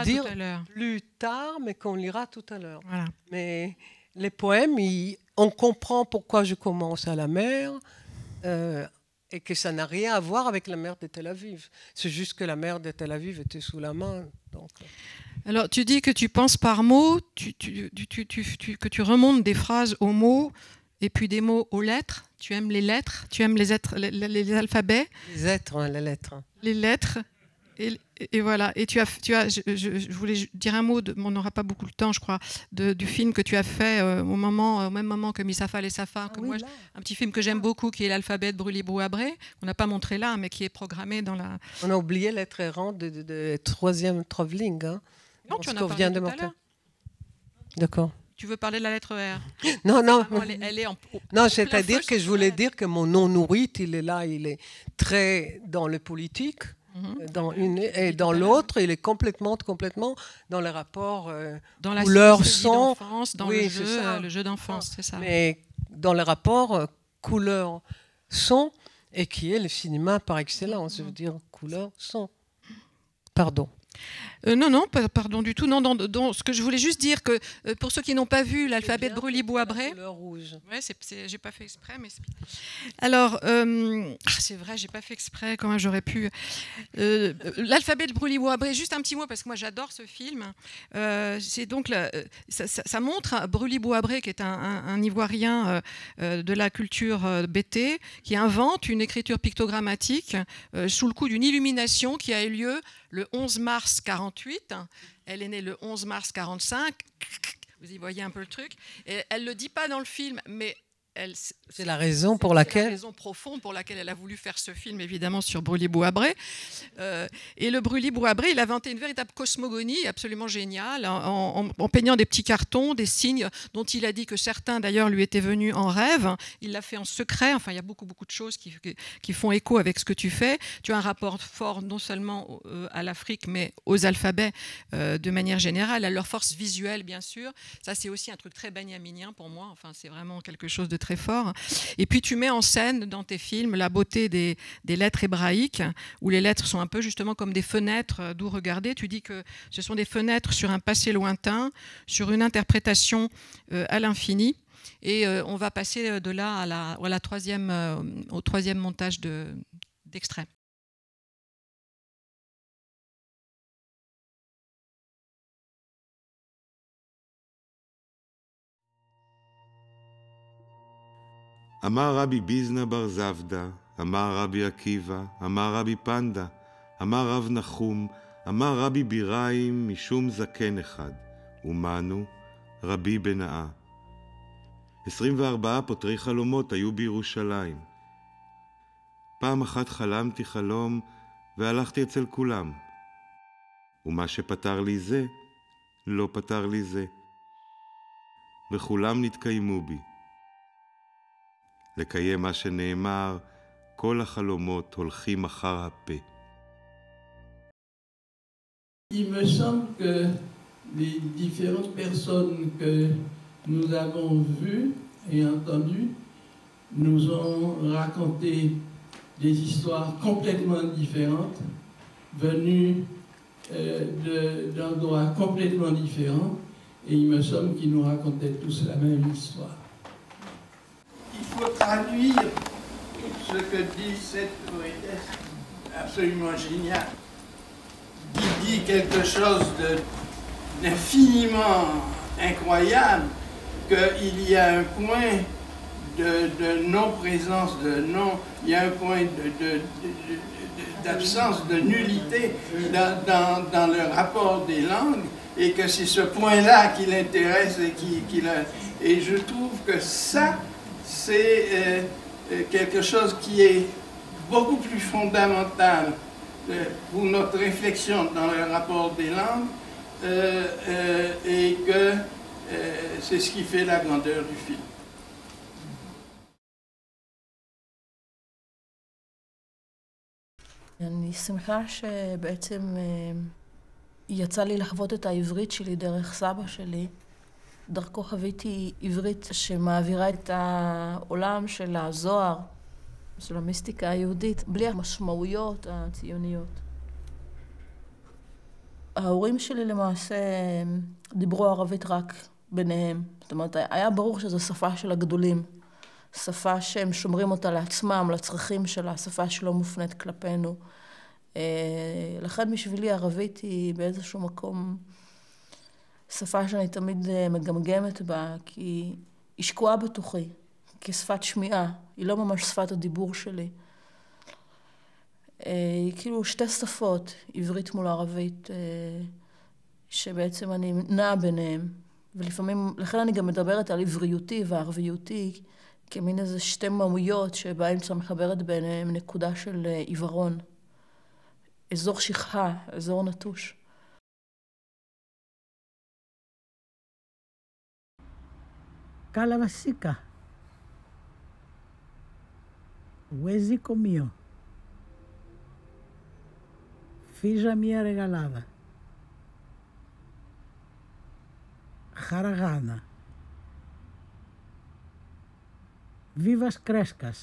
dire plus tard, mais qu'on lira tout à l'heure. Voilà. Mais les poèmes, on comprend pourquoi je commence à la mer. Et que ça n'a rien à voir avec la mer de Tel Aviv. C'est juste que la mer de Tel Aviv était sous la main. Donc. Alors, tu dis que tu penses par mots, que tu remontes des phrases aux mots, et puis des mots aux lettres. Tu aimes les lettres, tu aimes les alphabets. Les êtres, les lettres. Les lettres. Et voilà. Et je voulais dire un mot, on n'aura pas beaucoup de temps, je crois, du film que tu as fait au même moment que Misafa les Safa, un petit film que j'aime beaucoup, qui est l'alphabet de Brûlé-Brouabré, qu'on n'a pas montré là, mais qui est programmé dans la... On a oublié l'être errant de troisième travelling. Non, tu en as parlé tout à l'heure. D'accord. Tu veux parler de la lettre R? Non. Non, c'est-à-dire que je voulais dire que mon non nourrit, il est là, il est très dans le politique. Et dans l'autre, il est complètement dans les rapports dans la couleur-son, dans le jeu d'enfance, c'est ça. Mais dans les rapports couleur-son, et qui est le cinéma par excellence, je veux dire couleur-son. Pardon. Non, non, pardon du tout. Non, ce que je voulais juste dire que pour ceux qui n'ont pas vu l'alphabet de Brully-Boisbré, couleur rouge. Ouais, j'ai pas fait exprès, mais alors c'est vrai, j'ai pas fait exprès. Comment j'aurais pu l'alphabet de Brully-Boisbré. Juste un petit mot parce que moi j'adore ce film. C'est donc ça montre Brully-Boisbré qui est un Ivoirien de la culture BT qui invente une écriture pictogrammatique sous le coup d'une illumination qui a eu lieu le 11 mars 48. Elle est née le 11 mars 45. Vous y voyez un peu le truc. Et elle ne le dit pas dans le film, mais c'est la raison pour laquelle... C'est la raison profonde pour laquelle elle a voulu faire ce film, évidemment, sur Brully-Boisbré. Et le Brully-Boisbré, il a inventé une véritable cosmogonie absolument géniale, en peignant des petits cartons, des signes dont il a dit que certains, d'ailleurs, lui étaient venus en rêve. Il l'a fait en secret. Enfin, il y a beaucoup de choses qui font écho avec ce que tu fais. Tu as un rapport fort non seulement à l'Afrique, mais aux alphabets de manière générale, à leur force visuelle, bien sûr. Ça, c'est aussi un truc très benjaminien pour moi. Enfin, c'est vraiment quelque chose de très fort. Et puis tu mets en scène dans tes films la beauté des lettres hébraïques, où les lettres sont un peu justement comme des fenêtres d'où regarder. Tu dis que ce sont des fenêtres sur un passé lointain, sur une interprétation à l'infini. Et on va passer de là au troisième montage d'extrait. אמר רבי ביזנא בר זבדא, אמר רבי עקיבא, אמר רבי פנדא, אמר רב נחום, אמר רבי ביריים משום זקן אחד, ומנו רבי בנאה. 24 פותרי חלומות היו בירושלים. פעם אחת חלמתי חלום והלכתי אצל כולם. ומה שפתר לי זה, לא פתר לי זה. וכולם נתקיימו בי. לקיים מה שנאמר, כל החלומות הולכים אחר הפה. Il me semble que les différentes personnes que nous avons vues et entendues nous ont raconté des histoires complètement différentes, venues d'endroits complètement différents, et il me semble qu'ils nous racontaient tous la même histoire. Il faut traduire ce que dit cette poétesse absolument géniale, qui dit quelque chose d'infiniment incroyable, qu'il y a un point de non-présence, il y a un point d'absence, de nullité dans le rapport des langues, et que c'est ce point-là qui l'intéresse et je trouve que ça, c'est quelque chose qui est beaucoup plus fondamental pour notre réflexion dans le rapport des langues et que c'est ce qui fait la grandeur du film. אני שמחה שבעצם יצא לי לחוות את העברית שלי דרך סבא שלי. דרכו חוויתי עברית שמעבירה את העולם של הזוהר, של המיסטיקה היהודית, בלי המשמעויות הציוניות. ההורים שלי למעשה דיברו ערבית רק ביניהם. זאת אומרת, היה ברור שזו שפה של הגדולים. שפה שהם שומרים אותה לעצמם, לצרכים שלה, שפה שלא מופנית כלפינו. לכן בשבילי ערבית היא באיזשהו מקום שפה שאני תמיד מגמגמת בה, כי היא שקועה בתוכי, כשפת שמיעה, היא לא ממש שפת הדיבור שלי. היא כאילו שתי שפות, עברית מול ערבית, שבעצם אני נעה ביניהם. ולפעמים, לכן אני גם מדברת על עבריותי וערביותי, כמין איזה שתי מהויות שבאמצע מחברת ביניהם נקודה של עיוורון. אזור שכחה, אזור נטוש. Calabasica. Huesico mio. Fija mia regalada. Jaragana. Vivas crescas.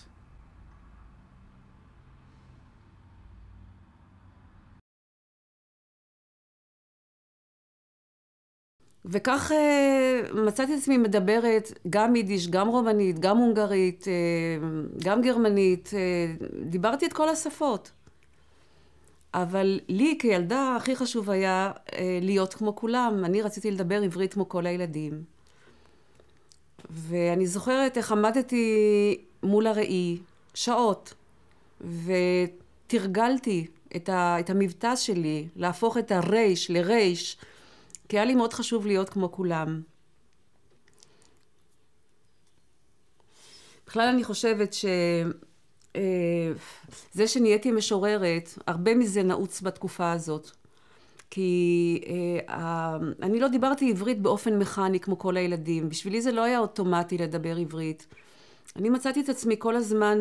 וכך מצאתי את עצמי מדברת גם יידיש, גם רומנית, גם הונגרית, גם גרמנית, דיברתי את כל השפות. אבל לי כילדה הכי חשוב היה להיות כמו כולם, אני רציתי לדבר עברית כמו כל הילדים. ואני זוכרת איך עמדתי מול הראי שעות, ותרגלתי את המבטא שלי, להפוך את הרייש לרייש, כי היה לי מאוד חשוב להיות כמו כולם. בכלל אני חושבת זה שנהייתי משוררת, הרבה מזה נעוץ בתקופה הזאת. כי אני לא דיברתי עברית באופן מכני כמו כל הילדים. בשבילי זה לא היה אוטומטי לדבר עברית. אני מצאתי את עצמי כל הזמן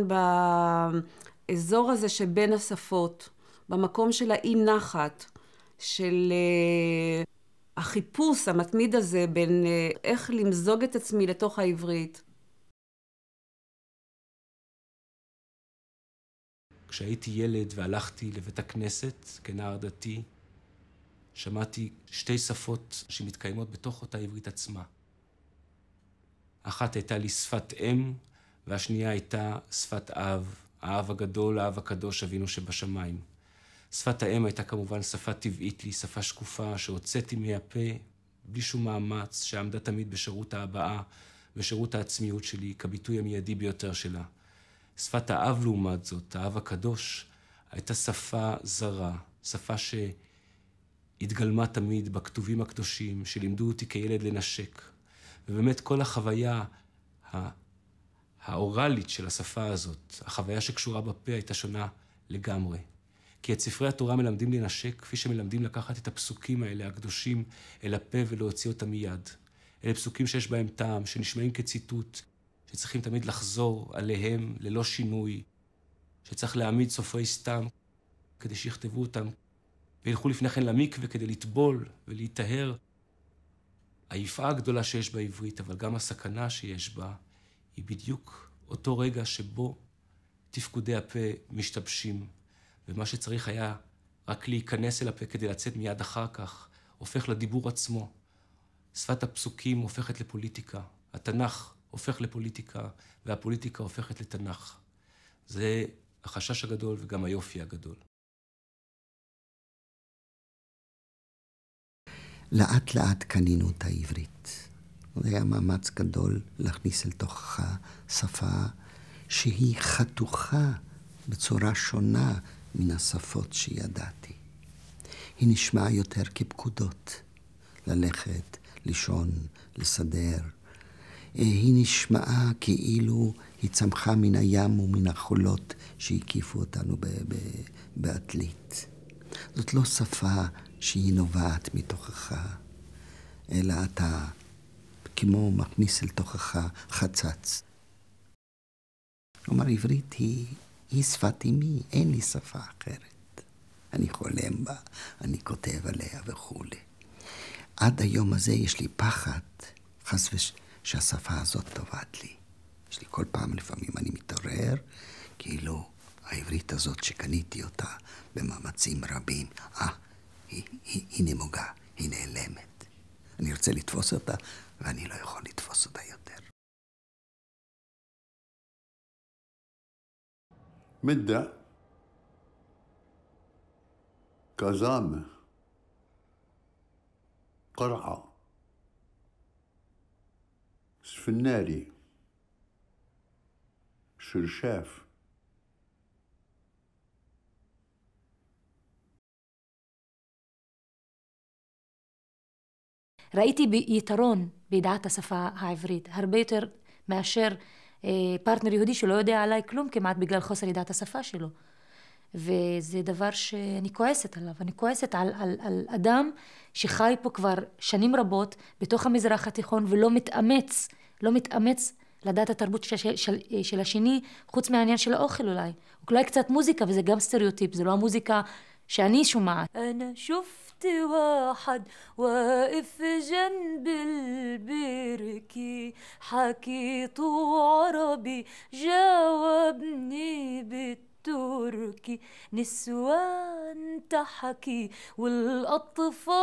באזור הזה שבין השפות, במקום של האי נחת, של החיפוש המתמיד הזה בין איך למזוג את עצמי לתוך העברית. כשהייתי ילד והלכתי לבית הכנסת כנער דתי, שמעתי שתי שפות שמתקיימות בתוך אותה עברית עצמה. אחת הייתה לי שפת אם, והשנייה הייתה שפת אב, האב הגדול, האב הקדוש, אבינו שבשמיים. שפת האם הייתה כמובן שפה טבעית לי, שפה שקופה שהוצאתי מהפה בלי שום מאמץ, שעמדה תמיד בשירות ההבעה, בשירות העצמיות שלי, כביטוי המיידי ביותר שלה. שפת האב לעומת זאת, האב הקדוש, הייתה שפה זרה, שפה שהתגלמה תמיד בכתובים הקדושים, שלימדו אותי כילד לנשק. ובאמת כל החוויה האורלית של השפה הזאת, החוויה שקשורה בפה, הייתה שונה לגמרי. כי את ספרי התורה מלמדים לנשק, כפי שמלמדים לקחת את הפסוקים האלה, הקדושים, אל הפה ולהוציא אותם מיד. אלה פסוקים שיש בהם טעם, שנשמעים כציטוט, שצריכים תמיד לחזור עליהם ללא שינוי, שצריך להעמיד סופרי סתם כדי שיכתבו אותם, וילכו לפני כן למקווה כדי לטבול ולהיטהר. היפעה הגדולה שיש בעברית, אבל גם הסכנה שיש בה, היא בדיוק אותו רגע שבו תפקודי הפה משתבשים, ומה שצריך היה רק להיכנס אל הפה כדי לצאת מיד אחר כך, הופך לדיבור עצמו. שפת הפסוקים הופכת לפוליטיקה, התנ"ך הופך לפוליטיקה, והפוליטיקה הופכת לתנ"ך. זה החשש הגדול וגם היופי הגדול. לאט לאט קנינו את העברית. זה היה מאמץ גדול להכניס אל תוכך שפה שהיא חתוכה בצורה שונה מן השפות שידעתי. היא נשמעה יותר כפקודות, ללכת, לישון, לסדר. היא נשמעה כאילו היא צמחה מן הים ומן החולות שהקיפו אותנו בעתלית. זאת לא שפה שהיא נובעת מתוכך, אלא אתה כמו מכניס אל תוכך חצץ. כלומר, עברית היא שפת אמי, אין לי שפה אחרת. אני חולם בה, אני כותב עליה וכו'. עד היום הזה יש לי פחד, חס שהשפה הזאת טובעת לי. יש לי כל פעם, לפעמים אני מתעורר, כאילו העברית הזאת שקניתי אותה במאמצים רבים, היא נמוגה, היא נעלמת. אני רוצה לתפוס אותה, ואני לא יכול לתפוס אותה יותר. مدة كزامة قرعة سفناري شرشاف ראיתי יתרון בידיעת השפה העברית, הרבה יותר מאשר פרטנר יהודי שלא יודע עליי כלום כמעט בגלל חוסר ידיעת השפה שלו. וזה דבר שאני כועסת עליו. אני כועסת על אדם שחי פה כבר שנים רבות בתוך המזרח התיכון ולא מתאמץ לדעת התרבות של השני, חוץ מהעניין של האוכל אולי. אולי קצת מוזיקה, וזה גם סטריאוטיפ, זה לא המוזיקה שאני שומעת. أنا شفت واحد واقف جنب البركي حكيته عربي جاوبني تركي نسوان تحكي والأطفال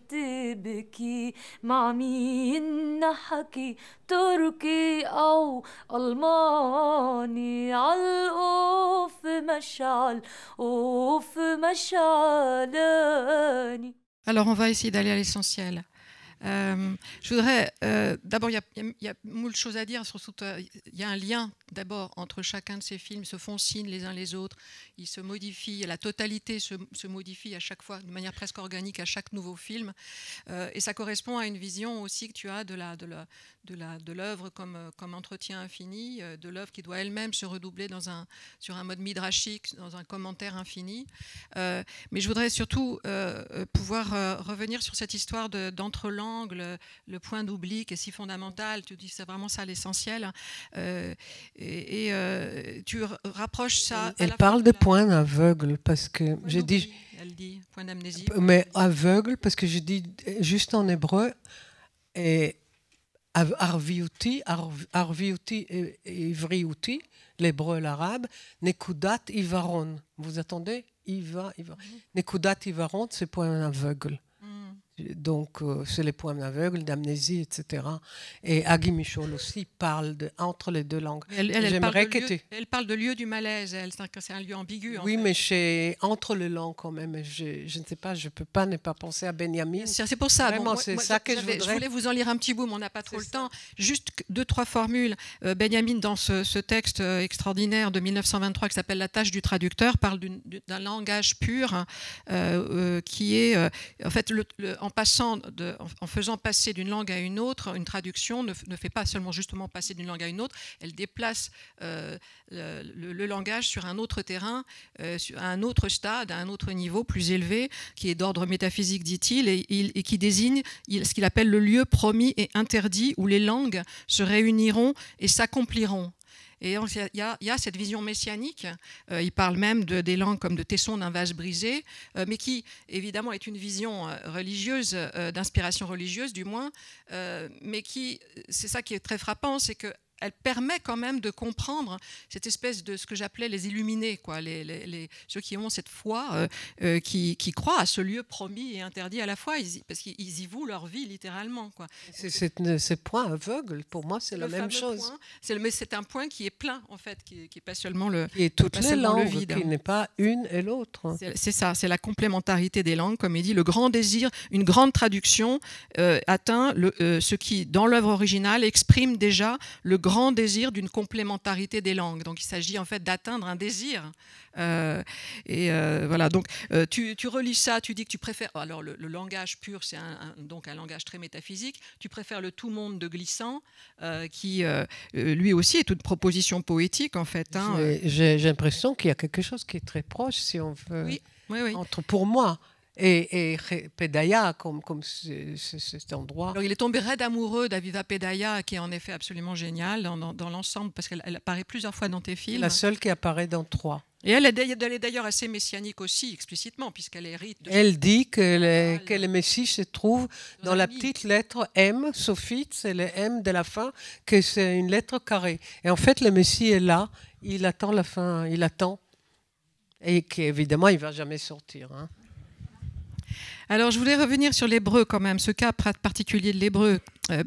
تبكي مع مين نحكي تركي أو ألماني عالقوف مشعل قوف مشعلاني. Alors on va essayer d'aller à l'essentiel. Je voudrais, d'abord, il y a moult choses à dire, surtout il y a un lien d'abord entre chacun de ces films, ils se font signe les uns les autres, ils se modifient, la totalité se modifie à chaque fois, de manière presque organique à chaque nouveau film, et ça correspond à une vision aussi que tu as de l'œuvre comme entretien infini, de l'œuvre qui doit elle-même se redoubler sur un mode midrashique, dans un commentaire infini. Mais je voudrais surtout pouvoir revenir sur cette histoire d'entre-langues, le point d'oubli qui est si fondamental. Tu dis c'est vraiment ça l'essentiel. Tu rapproches ça. Elle parle de point aveugle parce que j'ai dit. Elle dit point d'amnésie. Mais aveugle parce que je dis juste en hébreu et arviuti et ivriuti, l'hébreu et l'arabe, nekudat ivaron. Vous attendez? Nekudat ivaron, c'est point aveugle. Donc, c'est les points aveugles, d'amnésie, etc. Et Agi Michol aussi parle entre les deux langues. Elle parle de lieu du malaise, c'est un lieu ambigu. Oui, mais c'est entre les langues quand même. Je ne sais pas, je ne peux pas ne pas penser à Benjamin. C'est pour ça. Vraiment, c'est ça que je voudrais. Je voulais vous en lire un petit bout, mais on n'a pas trop le temps. Juste 2-3 formules. Benjamin, dans ce texte extraordinaire de 1923 qui s'appelle La tâche du traducteur, parle d'un langage pur qui est, en fait, en faisant passer d'une langue à une autre, une traduction ne fait pas seulement justement passer d'une langue à une autre, elle déplace le langage sur un autre terrain, à un autre stade, à un autre niveau plus élevé, qui est d'ordre métaphysique, dit-il, et qui désigne ce qu'il appelle le lieu promis et interdit où les langues se réuniront et s'accompliront. Et il y a cette vision messianique, il parle même des langues comme de tessons d'un vase brisé, mais qui évidemment est une vision religieuse, d'inspiration religieuse du moins, mais c'est ça qui est très frappant, c'est que elle permet quand même de comprendre cette espèce de ce que j'appelais les illuminés, quoi, ceux qui ont cette foi, qui croient à ce lieu promis et interdit à la fois, parce qu'ils y vouent leur vie littéralement, quoi. C'est point aveugle, pour moi c'est la même chose. Mais c'est un point qui est plein en fait, qui n'est pas seulement le qui est toutes les langues, vide. Qui n'est pas une et l'autre. C'est ça, c'est la complémentarité des langues, comme il dit, le grand désir, une grande traduction atteint ce qui, dans l'œuvre originale, exprime déjà le grand désir d'une complémentarité des langues. Donc il s'agit en fait d'atteindre un désir. Voilà. Donc tu relis ça, tu dis que tu préfères. Alors le langage pur, c'est donc un langage très métaphysique. Tu préfères le tout monde de Glissant, qui lui aussi est une proposition poétique en fait. Hein. J'ai l'impression qu'il y a quelque chose qui est très proche, si on veut. Oui. Pour moi. Et Pedaya, comme cet endroit. Alors, il est tombé raide amoureux d'Aviva Pedaya, qui est en effet absolument géniale dans l'ensemble, parce qu'elle apparaît plusieurs fois dans tes films. La seule qui apparaît dans 3. Et elle est d'ailleurs assez messianique aussi, explicitement, puisqu'elle hérite de... Elle dit que le Messie se trouve dans la petite lettre M, Sophite, c'est le M de la fin, que c'est une lettre carrée. Et en fait, le Messie est là, il attend la fin, il attend. Et qu'évidemment, il ne va jamais sortir, hein. Alors, je voulais revenir sur l'hébreu quand même, ce cas particulier de l'hébreu,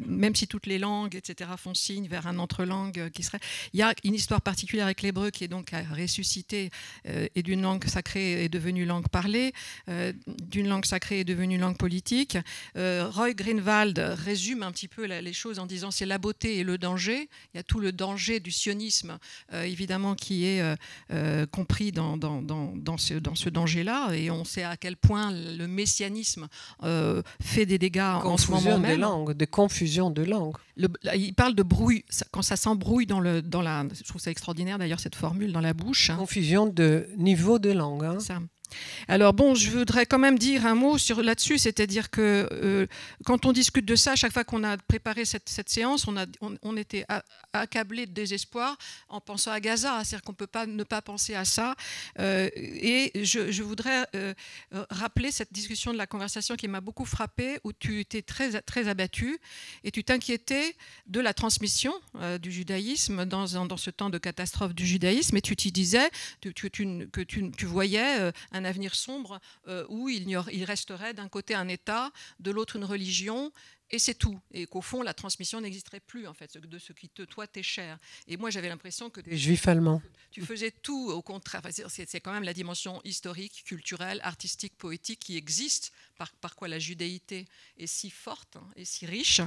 même si toutes les langues, etc., font signe vers un entre-langue qui serait... Il y a une histoire particulière avec l'hébreu qui est donc à ressusciter et d'une langue sacrée est devenue langue parlée, d'une langue sacrée est devenue langue politique. Roy Greenwald résume un petit peu les choses en disant c'est la beauté et le danger. Il y a tout le danger du sionisme, évidemment, qui est compris dans ce danger-là, et on sait à quel point le messianisme fait des dégâts en ce moment même. De confusion de langue. Il parle de brouille, quand ça s'embrouille dans la... Je trouve ça extraordinaire d'ailleurs cette formule, dans la bouche. Confusion de niveau de langue. Hein. Ça. Alors bon, je voudrais quand même dire un mot là-dessus, c'est-à-dire que quand on discute de ça, à chaque fois qu'on a préparé cette séance, on était accablé de désespoir en pensant à Gaza, c'est-à-dire qu'on ne peut pas ne pas penser à ça. Et je voudrais rappeler cette discussion de la conversation qui m'a beaucoup frappée, où tu étais très, très abattu et tu t'inquiétais de la transmission du judaïsme dans ce temps de catastrophe du judaïsme, et tu t'y disais que tu voyais un avenir sombre où il resterait d'un côté un État, de l'autre une religion, et c'est tout. Et qu'au fond, la transmission n'existerait plus, en fait, de ce qui, toi, t'est cher. Et moi, j'avais l'impression que... Les Juifs allemands. Tu faisais tout au contraire. C'est quand même la dimension historique, culturelle, artistique, poétique qui existe, par quoi la judéité est si forte et si riche.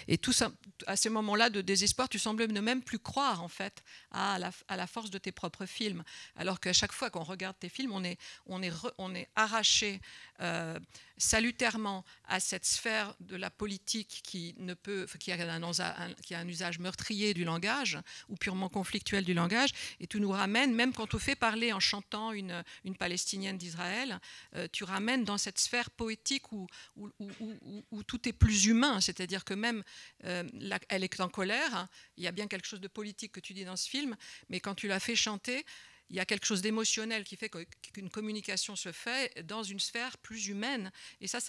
Et tout ça, à ce moment-là de désespoir, tu semblais ne même plus croire, en fait, à la force de tes propres films. Alors qu'à chaque fois qu'on regarde tes films, on est arraché salutairement à cette sphère de la politique qui a un usage meurtrier du langage ou purement conflictuel du langage, et tu nous ramènes, même quand on fait parler en chantant une Palestinienne d'Israël, tu ramènes dans cette sphère poétique où tout est plus humain, c'est-à-dire que même elle est en colère, il y a bien quelque chose de politique que tu dis dans ce film, mais quand tu la fais chanter, il y a quelque chose d'émotionnel qui fait qu'une communication se fait dans une sphère plus humaine. Et ça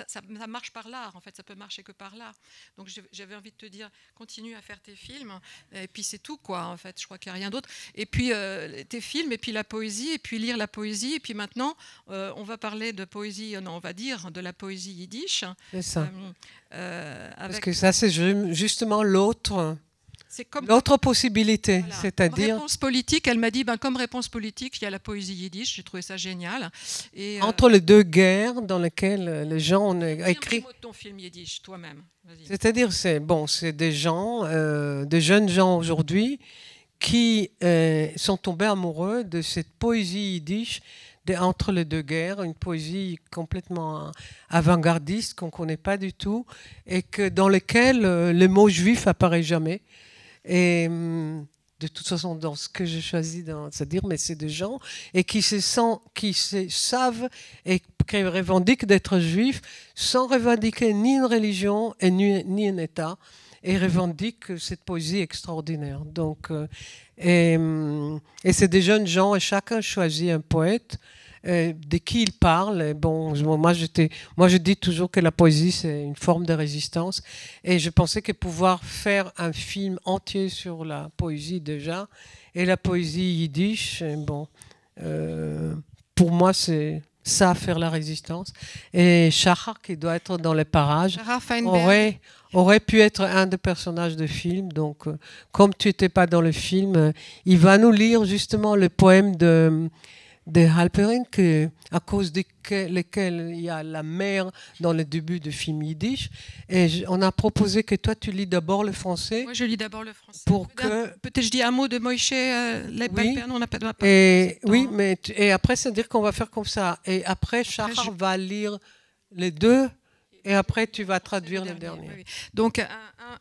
marche par l'art, en fait, ça peut marcher que par l'art. Donc j'avais envie de te dire, continue à faire tes films, et puis c'est tout, quoi, en fait, je crois qu'il n'y a rien d'autre. Et puis tes films, et puis la poésie, et puis lire la poésie, et puis maintenant, on va parler de poésie, non, on va dire de la poésie yiddish. C'est ça. Parce que ça, c'est justement l'autre possibilité, voilà. C'est-à-dire... Comme réponse politique, elle m'a dit, comme réponse politique, il y a la poésie yiddish, j'ai trouvé ça génial. Et, entre les deux guerres dans lesquelles les gens ont écrit... Un mot de ton film yiddish, toi-même. C'est-à-dire, c'est des gens, des jeunes gens aujourd'hui qui sont tombés amoureux de cette poésie yiddish entre les deux guerres, une poésie complètement avant-gardiste qu'on ne connaît pas du tout, et dans laquelle le mot juif apparaît jamais. Et de toute façon, dans ce que j'ai choisi, c'est-à-dire, mais c'est des gens et qui savent et qui revendiquent d'être juifs sans revendiquer ni une religion et ni un État, et revendiquent cette poésie extraordinaire. Donc, et c'est des jeunes gens, et chacun choisit un poète de qui il parle. Et bon, moi, je dis toujours que la poésie, c'est une forme de résistance. Et je pensais que pouvoir faire un film entier sur la poésie déjà, et la poésie yiddish, pour moi, c'est ça, faire la résistance. Et Shahar, qui doit être dans les parages, aurait pu être un des personnages de film. Donc, comme tu n'étais pas dans le film, il va nous lire justement le poème de Halperin, à cause desquels il y a la mer dans le début du film yiddish. Et on a proposé que toi, tu lis d'abord le français. Moi, je lis d'abord le français. Peut-être je dis un mot de Moïse Leib Halperin, on n'a pas oui, et après, c'est-à-dire qu'on va faire comme ça. Et après, Shahar va lire les deux. Et après, tu vas traduire le dernier. Oui. Donc,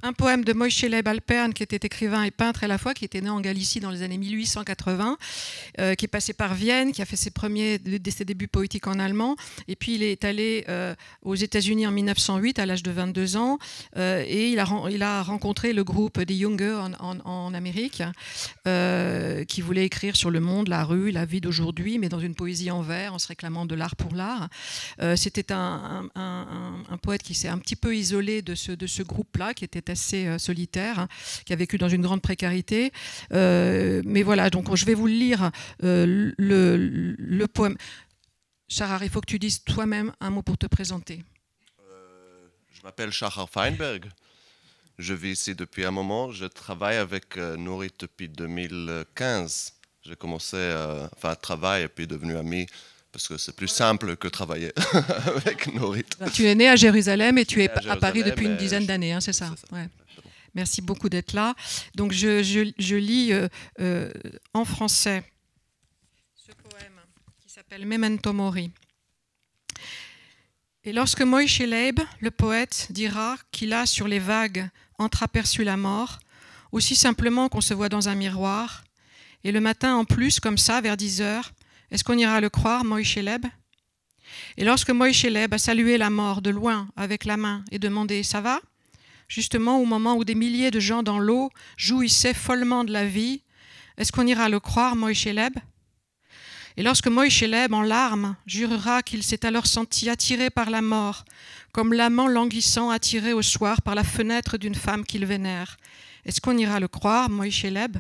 un poème de Moïse Leib Halperin, qui était écrivain et peintre à la fois, qui était né en Galicie dans les années 1880, qui est passé par Vienne, qui a fait ses débuts poétiques en allemand. Et puis, il est allé aux États-Unis en 1908, à l'âge de 22 ans. Et il a rencontré le groupe des Junge en Amérique, qui voulait écrire sur le monde, la rue, la vie d'aujourd'hui, mais dans une poésie en vers, en se réclamant de l'art pour l'art. C'était un poète qui s'est un petit peu isolé de ce groupe-là, qui était assez solitaire, qui a vécu dans une grande précarité. Mais voilà, donc je vais vous lire le poème. Shahar, il faut que tu dises toi-même un mot pour te présenter. Je m'appelle Shahar Feinberg. Je vis ici depuis un moment. Je travaille avec Nurit depuis 2015. J'ai commencé à travailler et puis devenu ami, parce que c'est plus simple que travailler avec Nurit. Tu es né à Jérusalem et tu es à Paris depuis une dizaine d'années, c'est ça, ouais. Merci beaucoup d'être là. Donc je lis en français ce poème qui s'appelle Memento Mori. Et lorsque Moïse Leib, le poète, dira qu'il a sur les vagues entreaperçu la mort, aussi simplement qu'on se voit dans un miroir, et le matin en plus, comme ça, vers 10 heures, Est-ce qu'on ira le croire, Moïse-Leb? Et lorsque Moïse-Leb a salué la mort de loin avec la main et demandé « ça va ?» justement au moment où des milliers de gens dans l'eau jouissaient follement de la vie, est-ce qu'on ira le croire, Moïse-Leb? Et lorsque Moïse-Leb, en larmes, jurera qu'il s'est alors senti attiré par la mort, comme l'amant languissant attiré au soir par la fenêtre d'une femme qu'il vénère, est-ce qu'on ira le croire, Moïse-Leb?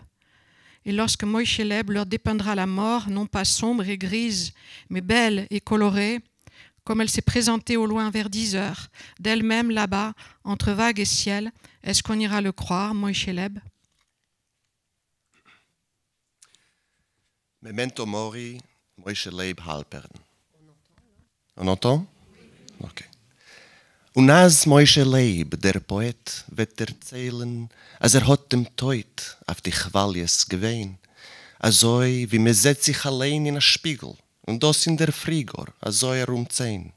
Et lorsque Moïse-Leb leur dépeindra la mort, non pas sombre et grise, mais belle et colorée, comme elle s'est présentée au loin vers 10 heures, d'elle-même là-bas, entre vagues et ciel, est-ce qu'on ira le croire, Moïse-Leb? Memento mori, Moïse-Leb Halpern. On entend? Ok. Und als Moïse-Leb, der Poet, wird erzählen, als hat dem Teut auf die Chwaljes gewehen, also wie man setzt sich allein in einen Spiegel und das in der Frigor, also herumzehn.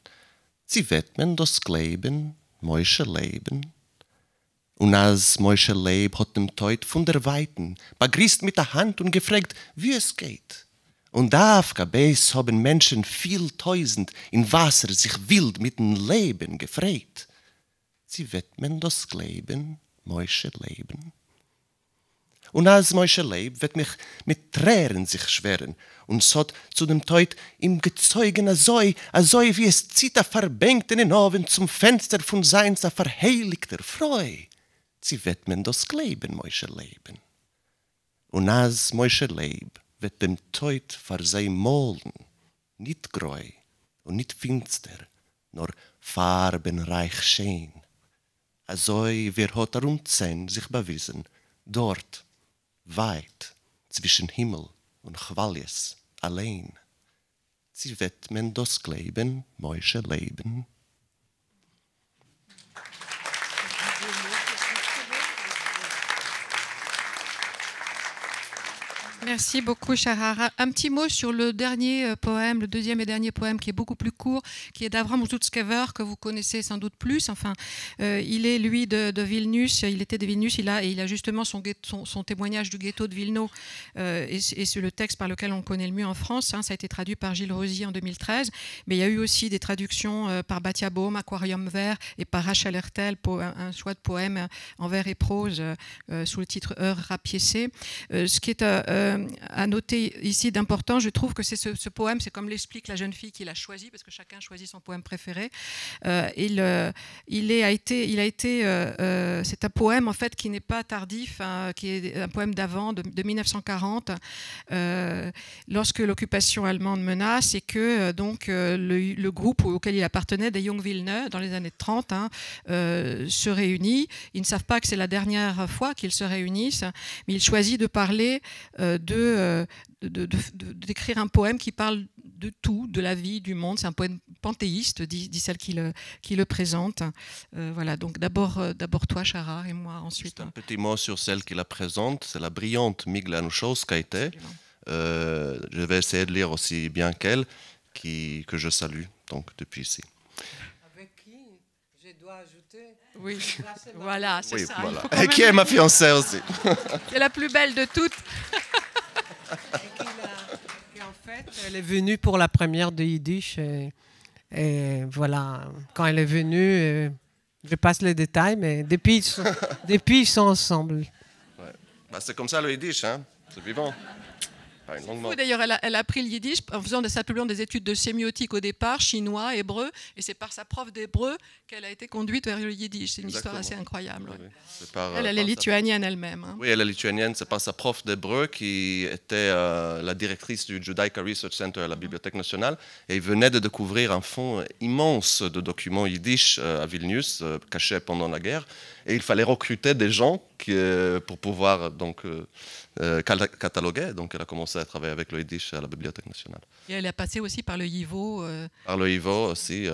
Sie wird man das Leben, Moïse-Leben. Und als Moïse-Leb hat dem Teut von der Weiten begrüßt mit der Hand und gefragt, wie es geht. Und auf Kabes haben Menschen viel tausend in Wasser sich wild mit dem Leben gefreut. Sie widmen das Leben, Moïse-Leben. Und als Moïse-Leb wird mich mit Tränen sich schweren und sagt zu dem Teut im Gezeugen azoi wie es zieht er verbängt in den Oven zum Fenster von seins verheiligter Freu. Sie widmen das Leben, Moïse-Leben. Und als Moïse-Leb wird dem Teut vor sei Molden, nicht grau und nicht finster, nur farbenreich schön. Also wir hat umzehn sich bewiesen, dort, weit, zwischen Himmel und Chwaljes, allein. Sie widmen das Leben, Moïse-Leben. Merci beaucoup, Shahar. Un petit mot sur le dernier poème, le deuxième et dernier poème qui est beaucoup plus court, qui est d'Avram Uzutskever, que vous connaissez sans doute plus. Enfin, il est, lui, de Vilnius. Il était de Vilnius. Il a justement son témoignage du ghetto de Vilno. Et c'est le texte par lequel on connaît le mieux en France. Hein, ça a été traduit par Gilles Rosier en 2013. Mais il y a eu aussi des traductions par Batia Baum, Aquarium Vert, et par Rachel Hertel, un choix de poèmes en vers et prose sous le titre Heures rapiécées. Ce qui est à noter ici d'important, je trouve que c'est ce poème, c'est comme l'explique la jeune fille qui l'a choisi, parce que chacun choisit son poème préféré. C'est un poème en fait qui n'est pas tardif, hein, qui est un poème d'avant, de 1940, lorsque l'occupation allemande menace et que donc le groupe auquel il appartenait, des Jungvilne, dans les années 30, hein, se réunit. Ils ne savent pas que c'est la dernière fois qu'ils se réunissent, mais il choisit de parler d'écrire un poème qui parle de tout, de la vie, du monde. C'est un poème panthéiste, dit celle qui le présente. Voilà, donc d'abord toi, Shahar, et moi ensuite. Un petit mot sur celle qui la présente, c'est la brillante Migla Nushowskaite. Je vais essayer de lire aussi bien qu'elle, que je salue donc depuis ici. Avec qui je dois ajouter? Oui, voilà, c'est oui, ça. Voilà. Et qui est ma fiancée aussi. C'est la plus belle de toutes. Et en fait, elle est venue pour la première de Yiddish. Et voilà, quand elle est venue, je passe les détails, mais depuis ils sont ensemble. Ouais. Bah, c'est comme ça le Yiddish, hein? C'est vivant. D'ailleurs, elle a appris le yiddish en faisant simplement des études de sémiotique au départ, chinois, hébreu, et c'est par sa prof d'hébreu qu'elle a été conduite vers le yiddish. C'est une histoire assez incroyable. Oui, oui. Elle est lituanienne elle-même. Hein. Oui, elle est lituanienne. C'est par sa prof d'hébreu qui était la directrice du Judaica Research Center à la Bibliothèque nationale, et il venait de découvrir un fonds immense de documents yiddish à Vilnius, cachés pendant la guerre, et il fallait recruter des gens pour pouvoir donc cataloguer. Donc elle a commencé à travailler avec le Yiddish à la Bibliothèque nationale. Et elle est passée aussi par le YIVO. Par le YIVO aussi.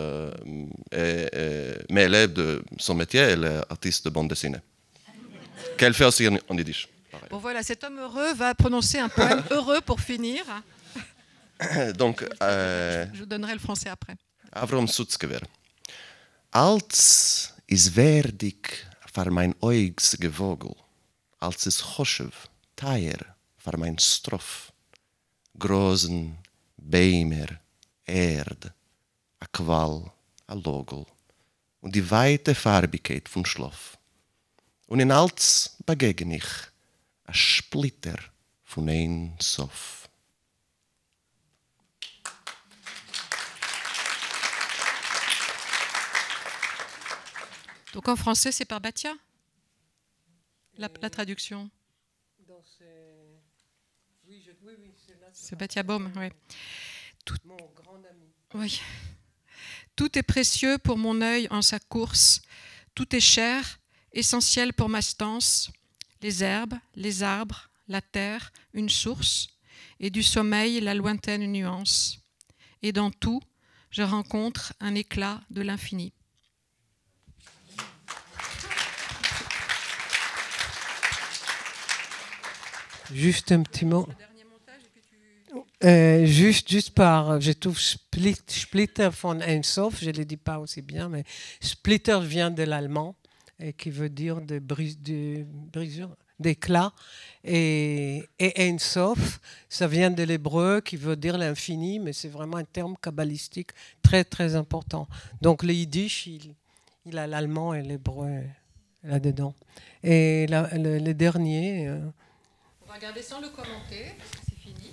Mais elle est de son métier, elle est artiste de bande dessinée. Qu'elle fait aussi en Yiddish. Bon voilà, cet homme heureux va prononcer un poème heureux pour finir. Donc, je vous donnerai le français après. Avram Uzutskever. Als is werdig voor mijn oigs gewogel, als is choshev, taier voor mijn strof, grozen Beimer, Erd, a Qual, a Logel und die weite Farbigkeit von Schlaf. Und in alles begegn ich a Splitter von ein Sof. Donc en français, c'est par Batia, la traduction. C'est Batia Baum, oui. Mon grand ami. Oui. Tout est précieux pour mon œil en sa course. Tout est cher, essentiel pour ma stance. Les herbes, les arbres, la terre, une source, et du sommeil la lointaine nuance. Et dans tout, je rencontre un éclat de l'infini. Juste un petit mot. Juste par, je trouve Splitter von Ein Sof, je ne le dis pas aussi bien, mais Splitter vient de l'allemand, qui veut dire de brisure, d'éclat, et Ein Sof, ça vient de l'hébreu, qui veut dire l'infini, mais c'est vraiment un terme kabbalistique très très important. Donc le yiddish, il a l'allemand et l'hébreu là-dedans. Et le dernier... On va regarder sans le commenter, parce que c'est fini.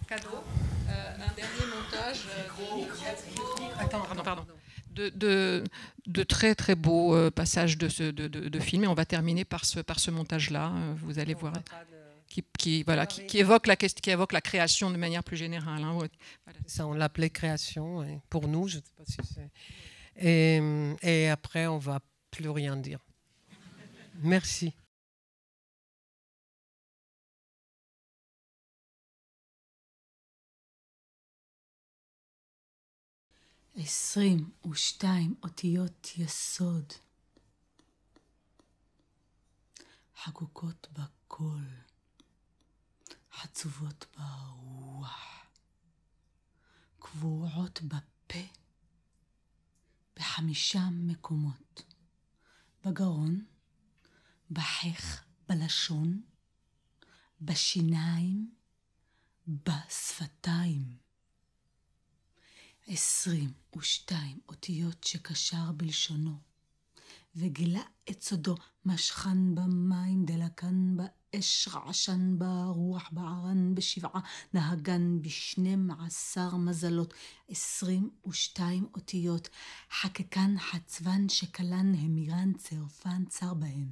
Cadeau. Un dernier montage. Pardon. De très très beaux passages de film. Et on va terminer par ce montage-là. Vous allez voir. Qui évoque la création de manière plus générale. Hein. Voilà. Ça, on l'appelait création. Et pour nous, je ne sais pas si c'est... Et après, on ne va plus rien dire. Merci. עשרים ושתיים אותיות יסוד, חקוקות בקול, חצובות ברוח, קבועות בפה, בחמישה מקומות, בגרון, בחך, בלשון, בשיניים, בשפתיים. 22 אותיות שקשר בלשונו, וגילה את סודו, משכן במים, דלקן באש, רעשן ברוח, בערן בשבעה, נהגן ב12 מזלות. 22 אותיות, חקקן חצבן שקלן, המירן צרפן צר בהם.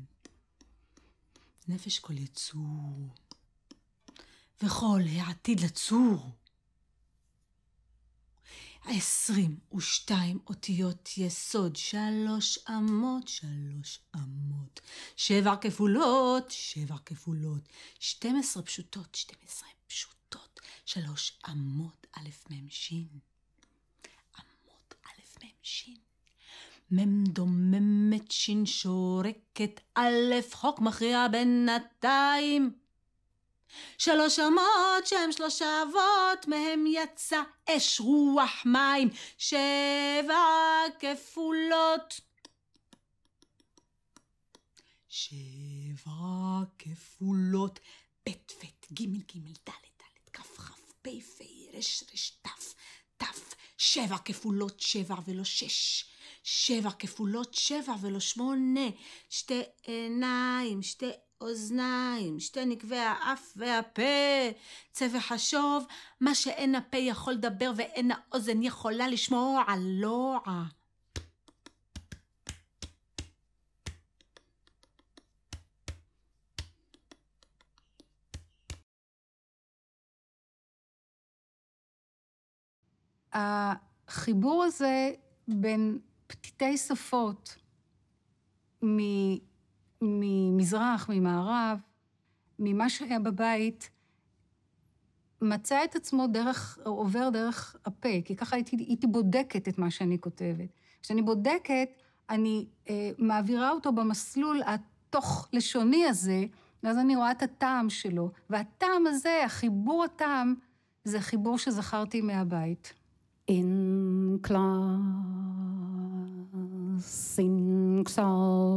נפש כל יצור, וכל העתיד לצור. 22 אותיות יסוד, 3 אמות, 3 אמות, 7 כפולות, 7 כפולות, 12 פשוטות, 12 פשוטות, 3 אמות, א' מ' ש', אמות א' מ' ש', מ' דוממת, ש' שורקת, א' חוק מכריע בינתיים. 3 אמות שהם 3 אבות, מהם יצא אש רוח מים, 7 כפולות. 7 כפולות, ב' פ' ג' ג' ד' ד' כ' כ' פ' פ' ר' ר' ת' ת'. 7 כפולות, 7 ולא 6. 7 כפולות, 7 ולא 8. 2 עיניים, 2 אוזניים, 2 נקבי האף והפה, צא וחשוב, מה שאין הפה יכול לדבר ואין האוזן יכולה לשמוע הלוע. החיבור הזה בין פתיתי שפות ממזרח, ממערב, ממה שהיה בבית, מצא את עצמו עובר דרך הפה, כי ככה הייתי בודקת את מה שאני כותבת. כשאני בודקת, אני מעבירה אותו במסלול התוך לשוני הזה, ואז אני רואה את הטעם שלו. והטעם הזה, החיבור הטעם, זה חיבור שזכרתי מהבית. In class, in Xalxiosa,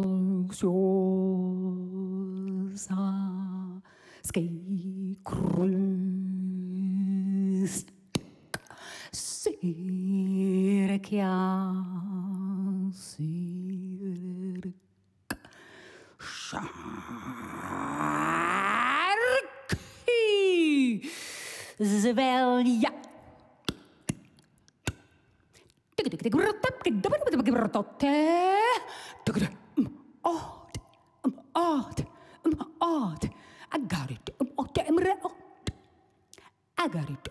skei krust, Kiasir Sharki Zvelja odd. I got it. I got it.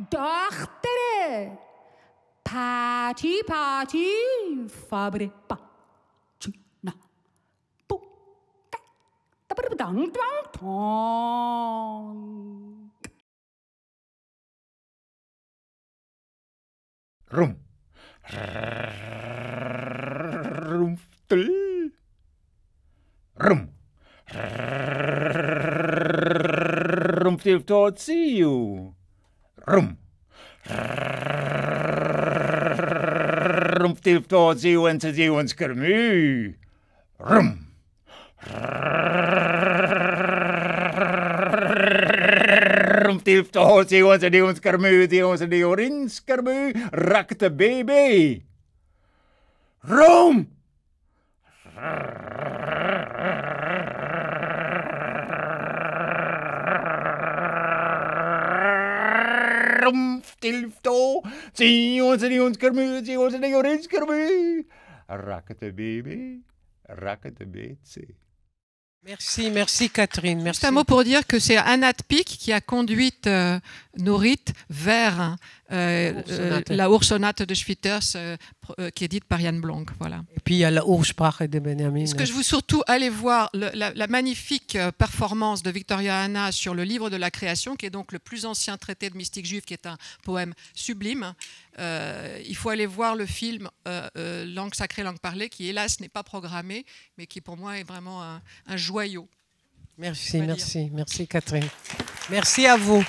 Dochtere, party, fabre, pacina, buca, dang, tong. Rum. Rumftel. Rum. Rumftel tot see you. Rum. Rumftel tot see you and see you and skermu. Rum. Rumftel tot see you and see you and skermu. Die ons die orin skermu. Rak de baby. Rum. Stilfto, zie ons kermu, zie ons die orange kermu. Rakkete baby, rakkete betse. Merci Catherine. Merci. C'est un mot pour dire que c'est Anat Pik qui a conduit Nourrit vers la Ursonate de Schwitters, qui est dite par Jan Blanc. Voilà. Et puis il y a la Ursprache de Benjamin. Est-ce que je vous surtout allez voir la magnifique performance de Victoria Hanna sur le livre de la création, qui est donc le plus ancien traité de mystique juive, qui est un poème sublime. Il faut aller voir le film Langue sacrée, langue parlée, qui hélas n'est pas programmé, mais qui pour moi est vraiment un joyau. Merci Catherine. Merci à vous.